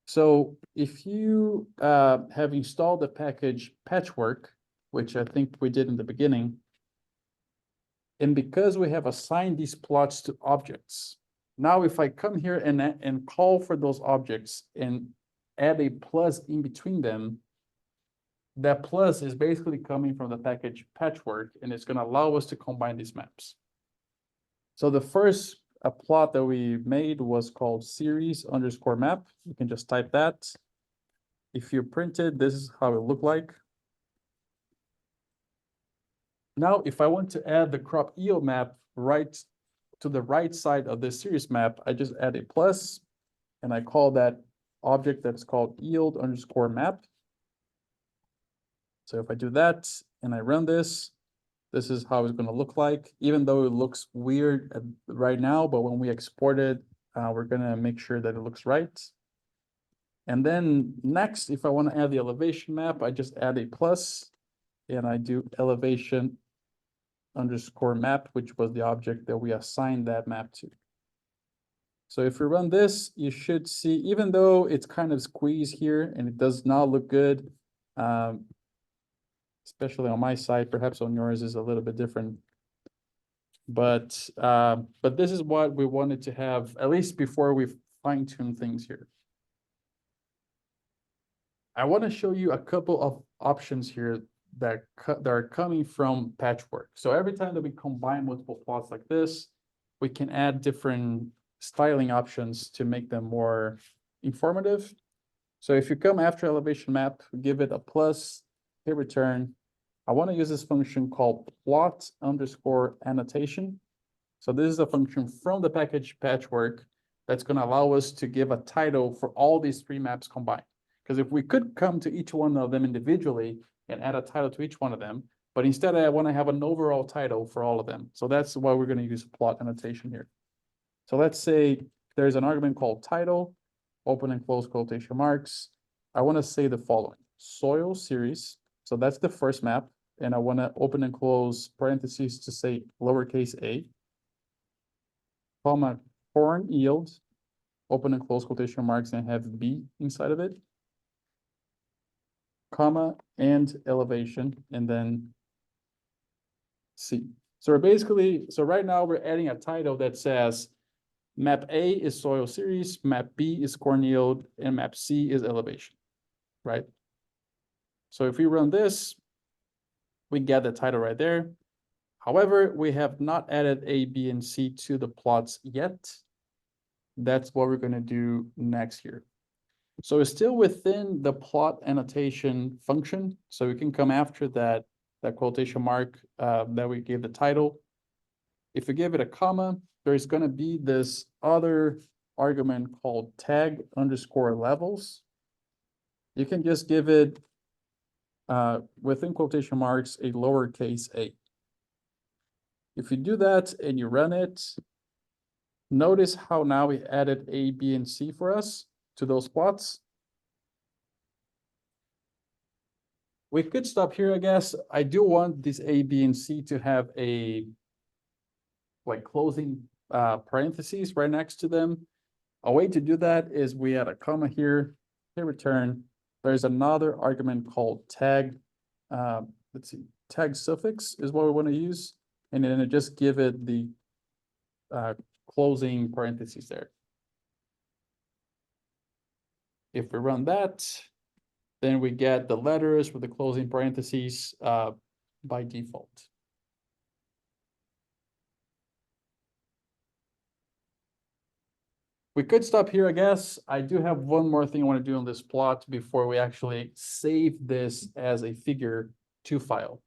So if you have installed the package Patchwork, which I think we did in the beginning, and because we have assigned these plots to objects, now if I come here and call for those objects and add a plus in between them, that plus is basically coming from the package Patchwork, and it's going to allow us to combine these maps. So the first plot that we made was called series underscore map. You can just type that. If you print it, this is how it looked like. Now, if I want to add the crop yield map right to the right side of this series map, I just add a plus, and I call that object that's called yield underscore map. So if I do that and I run this, this is how it's going to look like, even though it looks weird right now, but when we export it, we're going to make sure that it looks right. And then next, if I want to add the elevation map, I just add a plus and I do elevation underscore map, which was the object that we assigned that map to. So if we run this, you should see, even though it's kind of squeezed here and it does not look good, especially on my side, perhaps on yours is a little bit different. But this is what we wanted to have, at least before we fine tune things here. I want to show you a couple of options here that are coming from Patchwork. So every time that we combine multiple plots like this, we can add different styling options to make them more informative. So if you come after elevation map, give it a plus, hit return. I want to use this function called plot underscore annotation. So this is a function from the package Patchwork that's going to allow us to give a title for all these three maps combined. Because if we could come to each one of them individually and add a title to each one of them, but instead I want to have an overall title for all of them. So that's why we're going to use plot annotation here. So let's say there's an argument called title, open and close quotation marks. I want to say the following: soil series. So that's the first map. And I want to open and close parentheses to say lowercase a, comma, corn yield, open and close quotation marks, and have B inside of it, comma, and elevation, and then C. So we're basically, so right now we're adding a title that says map A is soil series, map B is corn yield, and map C is elevation, right? So if we run this, we get the title right there. However, we have not added A, B, and C to the plots yet. That's what we're going to do next here. So it's still within the plot annotation function. So we can come after that quotation mark that we gave the title. If we give it a comma, there's going to be this other argument called tag underscore levels. You can just give it within quotation marks a lowercase a. If you do that and you run it, notice how now we added A, B, and C for us to those plots. We could stop here, I guess. I do want this A, B, and C to have a like closing parentheses right next to them. A way to do that is we add a comma here, hit return. There's another argument called tag. Let's see, tag suffix is what we want to use. And then just give it the closing parentheses there. If we run that, then we get the letters with the closing parentheses by default. We could stop here, I guess. I do have one more thing I want to do on this plot before we actually save this as a figure 2 file.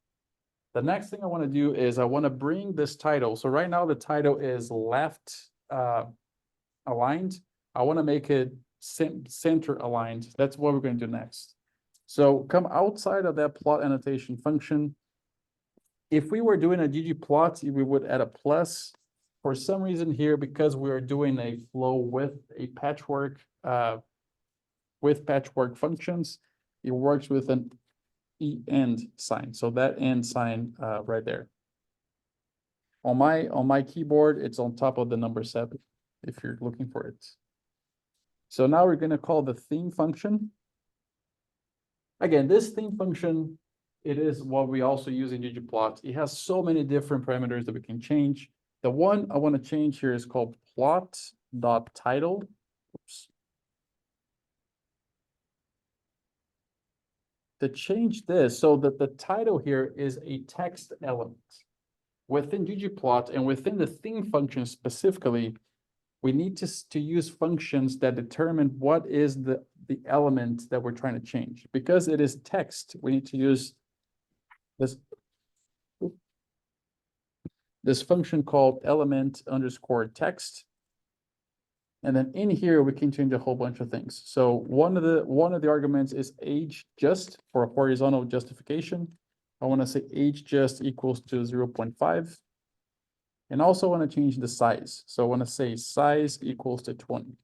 The next thing I want to do is I want to bring this title. So right now the title is left aligned. I want to make it center aligned. That's what we're going to do next. So come outside of that plot annotation function. If we were doing a ggplot, we would add a plus. For some reason here, because we are doing a flow with a patchwork, with patchwork functions, it works with an end sign. So that end sign right there. On my keyboard, it's on top of the number 7, if you're looking for it. So now we're going to call the theme function. Again, this theme function, it is what we also use in ggplot. It has so many different parameters that we can change. The one I want to change here is called plot.title. Oops. To change this so that the title here is a text element. Within ggplot and within the theme function specifically, we need to use functions that determine what is the element that we're trying to change. Because it is text, we need to use this function called element underscore text. And then in here, we can change a whole bunch of things. So one of the arguments is age just for a horizontal justification. I want to say age just equals to 0.5. And also want to change the size. So I want to say size equals to 20.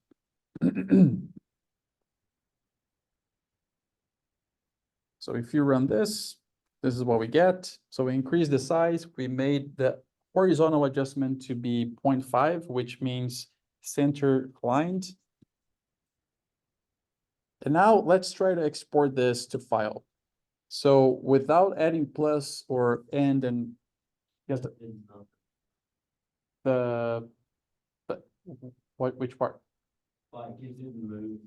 So if you run this, this is what we get. So we increase the size. We made the horizontal adjustment to be 0.5, which means center aligned. And now let's try to export this to file. So without adding plus or and just which part? Like, you didn't move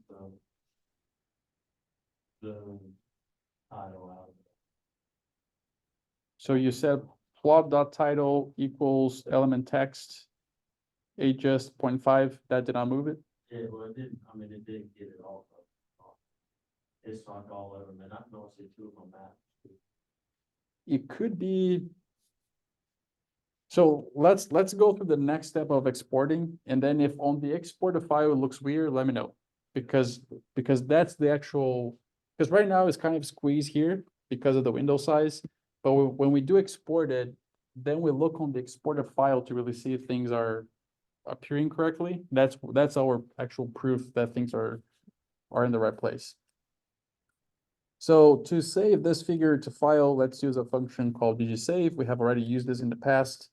the title out. So you said plot.title equals element text, ages 0.5, that did not move it? Yeah, well, it didn't, I mean, it didn't get it off of. It's like all of them, and I can only see two of them maps. It could be. So let's go through the next step of exporting, and then if on the exported file it looks weird, let me know. Because that's the actual, because right now it's kind of squeezed here because of the window size. But when we do export it, then we look on the exported file to really see if things are appearing correctly. That's our actual proof that things are in the right place. So to save this figure to file, let's use a function called digisave. We have already used this in the past.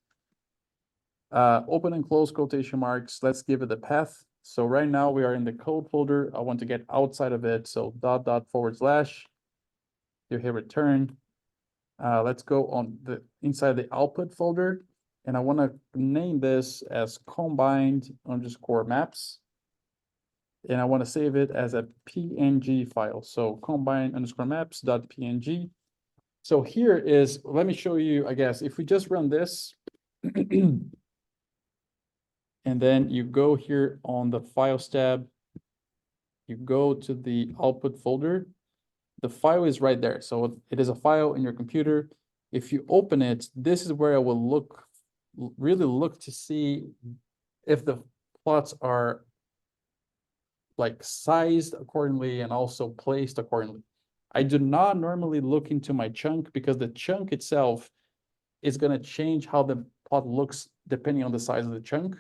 Open and close quotation marks. Let's give it the path. So right now we are in the code folder. I want to get outside of it. So .. You hit return. Let's go on the inside the output folder. And I want to name this as combined_maps. And I want to save it as a PNG file. So combined_maps.png. So here is, let me show you, I guess, if we just run this, and then you go here on the files tab, you go to the output folder, the file is right there. So it is a file in your computer. If you open it, this is where I will really look to see if the plots are like sized accordingly and also placed accordingly. I do not normally look into my chunk because the chunk itself is going to change how the plot looks depending on the size of the chunk.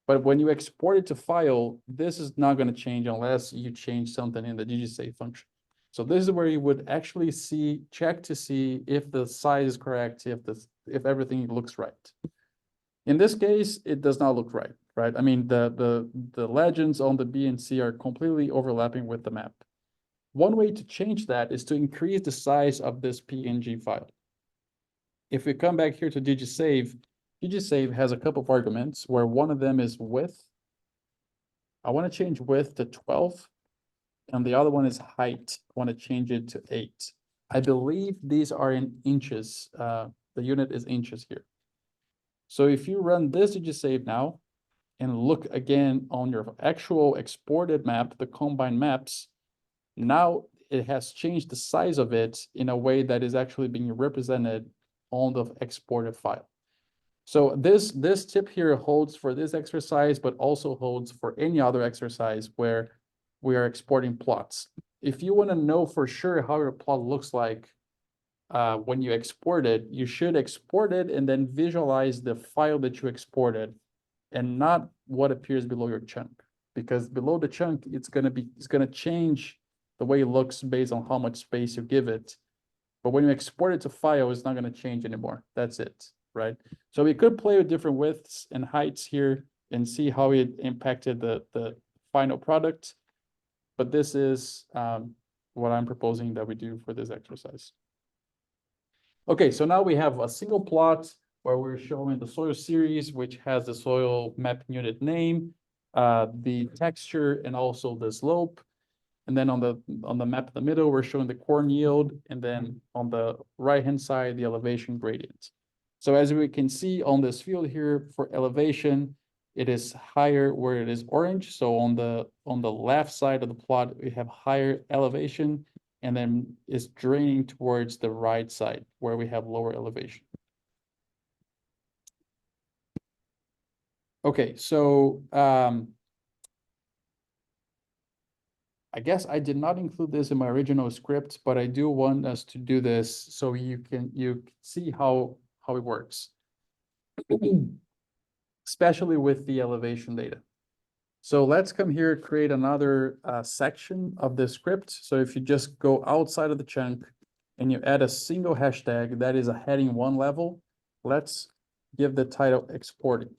But when you export it to file, this is not going to change unless you change something in the digisave function. So this is where you would actually check to see if the size is correct, if everything looks right. In this case, it does not look right, right? I mean, the legends on the B and C are completely overlapping with the map. One way to change that is to increase the size of this PNG file. If we come back here to digisave, digisave has a couple of arguments where one of them is width. I want to change width to 12, and the other one is height. I want to change it to 8. I believe these are in inches. The unit is inches here. So if you run this digisave now and look again on your actual exported map, the combined maps, now it has changed the size of it in a way that is actually being represented on the exported file. So this tip here holds for this exercise, but also holds for any other exercise where we are exporting plots. If you want to know for sure how your plot looks like when you export it, you should export it and then visualize the file that you exported and not what appears below your chunk. Because below the chunk, it's gonna change the way it looks based on how much space you give it. But when you export it to file, it's not going to change anymore. That's it, right? So we could play with different widths and heights here and see how it impacted the final product. But this is what I'm proposing that we do for this exercise. Okay, so now we have a single plot where we're showing the soil series, which has the soil map unit name, the texture, and also the slope. And then on the map in the middle, we're showing the corn yield, and then on the right-hand side, the elevation gradient. So as we can see on this field here for elevation, it is higher where it is orange. So on the left side of the plot, we have higher elevation, and then it's draining towards the right side where we have lower elevation. Okay, so I guess I did not include this in my original script, but I do want us to do this so you can see how it works, especially with the elevation data. So let's come here, create another section of the script. So if you just go outside of the chunk and you add a single hashtag, that is a heading 1 level, let's give the title exporting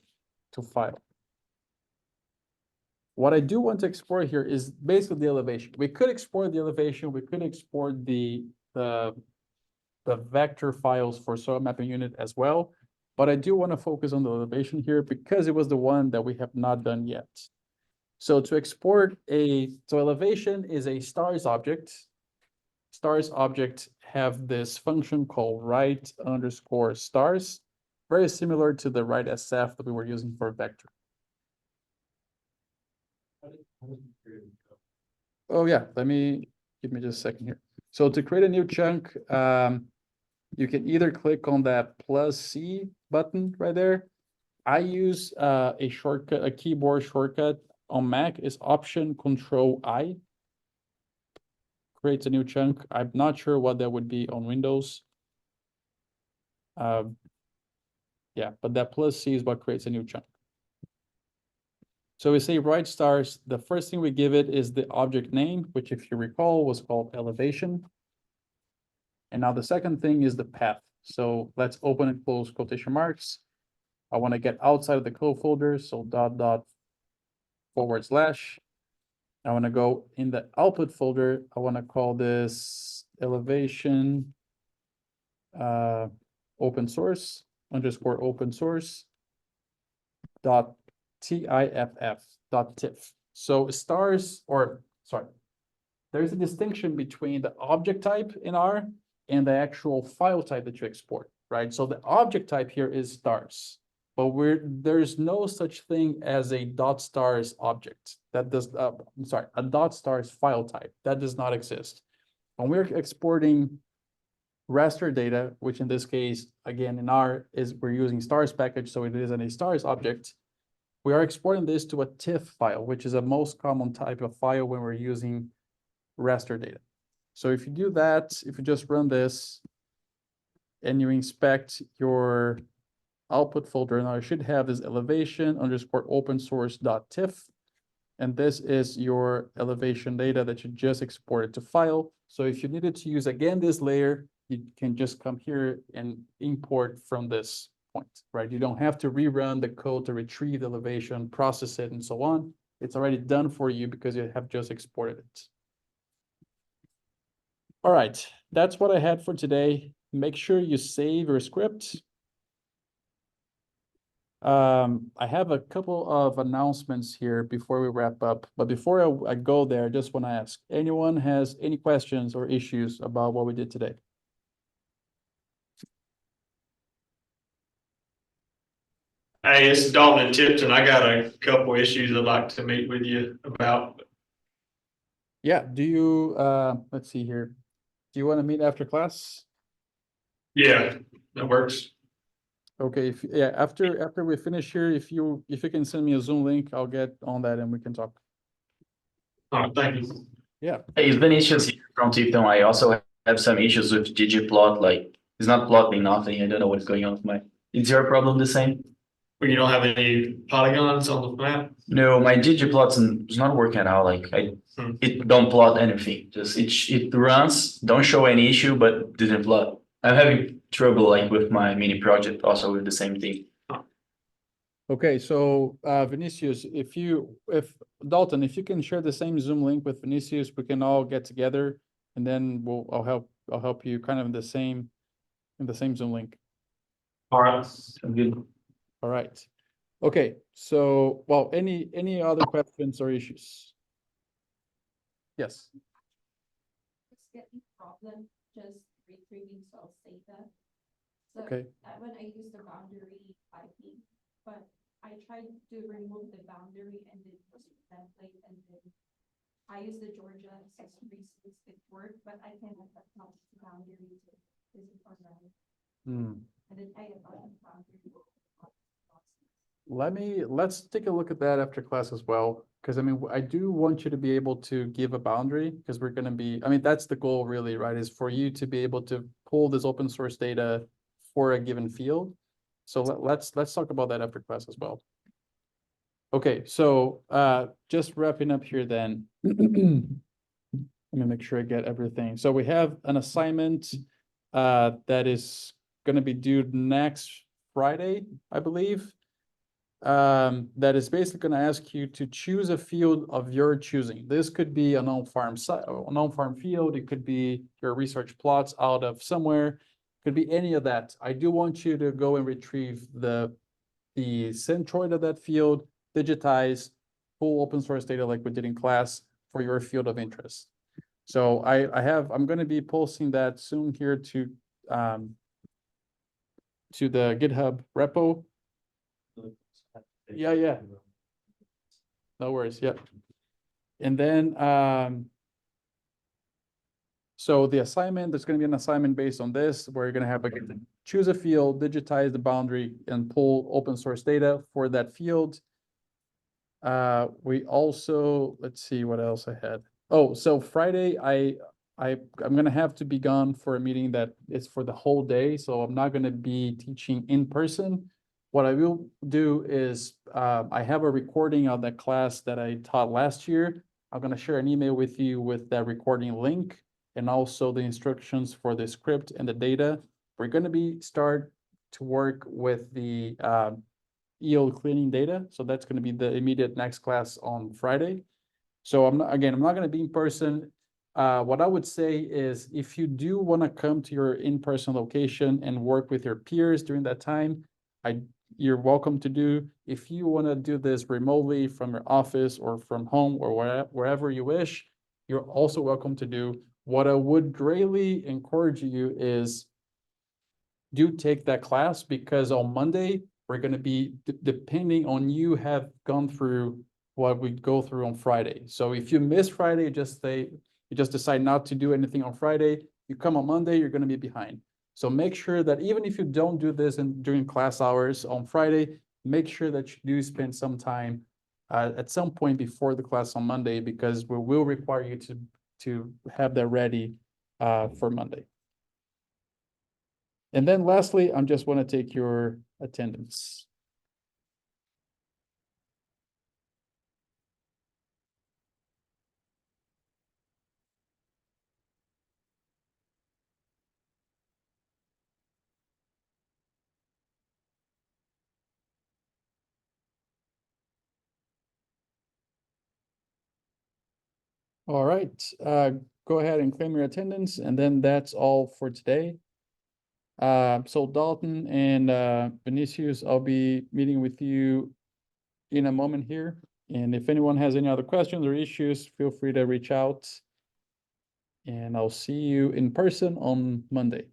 to file. What I do want to export here is basically the elevation. We could export the elevation. We could export the vector files for soil mapping unit as well. But I do want to focus on the elevation here because it was the one that we have not done yet. So to export so elevation is a stars object. Stars object have this function called right_stars, very similar to the right SF that we were using for vector. Oh yeah, give me just a second here. So to create a new chunk, you can either click on that +C button right there. I use a shortcut, a keyboard shortcut on Mac is Option-Control-I. Creates a new chunk. I'm not sure what that would be on Windows. Yeah, but that +C is what creates a new chunk. So we say right stars, the first thing we give it is the object name, which if you recall was called elevation. And now the second thing is the path. So let's open and close quotation marks. I want to get outside of the code folder, so .. // I want to go in the output folder. I want to call this elevation open source _open source .tiff. So stars, or sorry, there's a distinction between the object type in R and the actual file type that you export, right? So the object type here is stars, but there's no such thing as a .stars object. That does, I'm sorry, a .stars file type. That does not exist. When we're exporting raster data, which in this case, again, in R, we're using stars package, so it is a stars object. We are exporting this to a TIFF file, which is a most common type of file when we're using raster data. So if you do that, if you just run this and you inspect your output folder, now you should have this elevation _open source.tiff. And this is your elevation data that you just exported to file. So if you needed to use again this layer, you can just come here and import from this point, right? You don't have to rerun the code to retrieve the elevation, process it, and so on. It's already done for you because you have just exported it. All right, that's what I had for today. Make sure you save your script. I have a couple of announcements here before we wrap up, but before I go there, I just want to ask, anyone has any questions or issues about what we did today? Hey, it's Dalton and Tipton. I got a couple issues I'd like to meet with you about. Yeah, do you, let's see here. Do you want to meet after class? Yeah, that works. Okay, after we finish here, if you can send me a Zoom link, I'll get on that and we can talk. All right, thank you. Yeah. Hey, it's Vinicius here from Tipton. I also have some issues with ggplot, like it's not plotting nothing. I don't know what's going on with my. Is your problem the same? Well, you don't have any polygons on the map? No, my ggplot is not working at all. Like it don't plot anything. Just it runs, don't show any issue, but didn't plot. I'm having trouble like with my mini project also with the same thing. Okay, so Vinicius, if Dalton, if you can share the same Zoom link with Vinicius, we can all get together and then I'll help you kind of in the same Zoom link. All right. Good. All right. Okay, so well, any other questions or issues? Yes. It's getting problem just retrieving source data. So Okay. when I use the boundary IP, but I tried to remove the boundary and then use the template and then I use the Georgia 636 it worked, but I cannot attach the boundary to this program. And then I about the boundary. Let's take a look at that after class as well. Because I mean, I do want you to be able to give a boundary because we're going to be, I mean, that's the goal really, right? Is for you to be able to pull this open source data for a given field. So let's talk about that after class as well. Okay, so just wrapping up here then. Let me make sure I get everything. So we have an assignment that is going to be due next Friday, I believe. That is basically going to ask you to choose a field of your choosing. This could be a non-farm field. It could be your research plots out of somewhere. Could be any of that. I do want you to go and retrieve the centroid of that field, digitize, pull open source data like we did in class for your field of interest. So I'm gonna be posting that soon here to the GitHub repo. Yeah. No worries, yep. And then, so the assignment, there's gonna be an assignment based on this, where you're gonna have, again, choose a field, digitize the boundary, and pull open source data for that field. We also, let's see what else I had. Oh, so Friday, I'm gonna have to be gone for a meeting that is for the whole day, so I'm not gonna be teaching in person. What I will do is, I have a recording of that class that I taught last year. I'm gonna share an email with you with that recording link and also the instructions for the script and the data. We're gonna start to work with the EO cleaning data, so that's gonna be the immediate next class on Friday. So I'm not gonna be in person. What I would say is if you do wanna come to your in-person location and work with your peers during that time, you're welcome to do. If you wanna do this remotely from your office or from home or wherever you wish, you're also welcome to do. What I would greatly encourage you is do take that class, because on Monday, we're gonna be, depending on you have gone through what we go through on Friday. So if you miss Friday, you just decide not to do anything on Friday, you come on Monday, you're gonna be behind. So make sure that even if you don't do this during class hours on Friday, make sure that you do spend some time at some point before the class on Monday, because we will require you to have that ready for Monday. And then lastly, I just want to take your attendance. All right, go ahead and claim your attendance, and then that's all for today. So Dalton and Vinicius, I'll be meeting with you in a moment here. And if anyone has any other questions or issues, feel free to reach out. And I'll see you in person on Monday.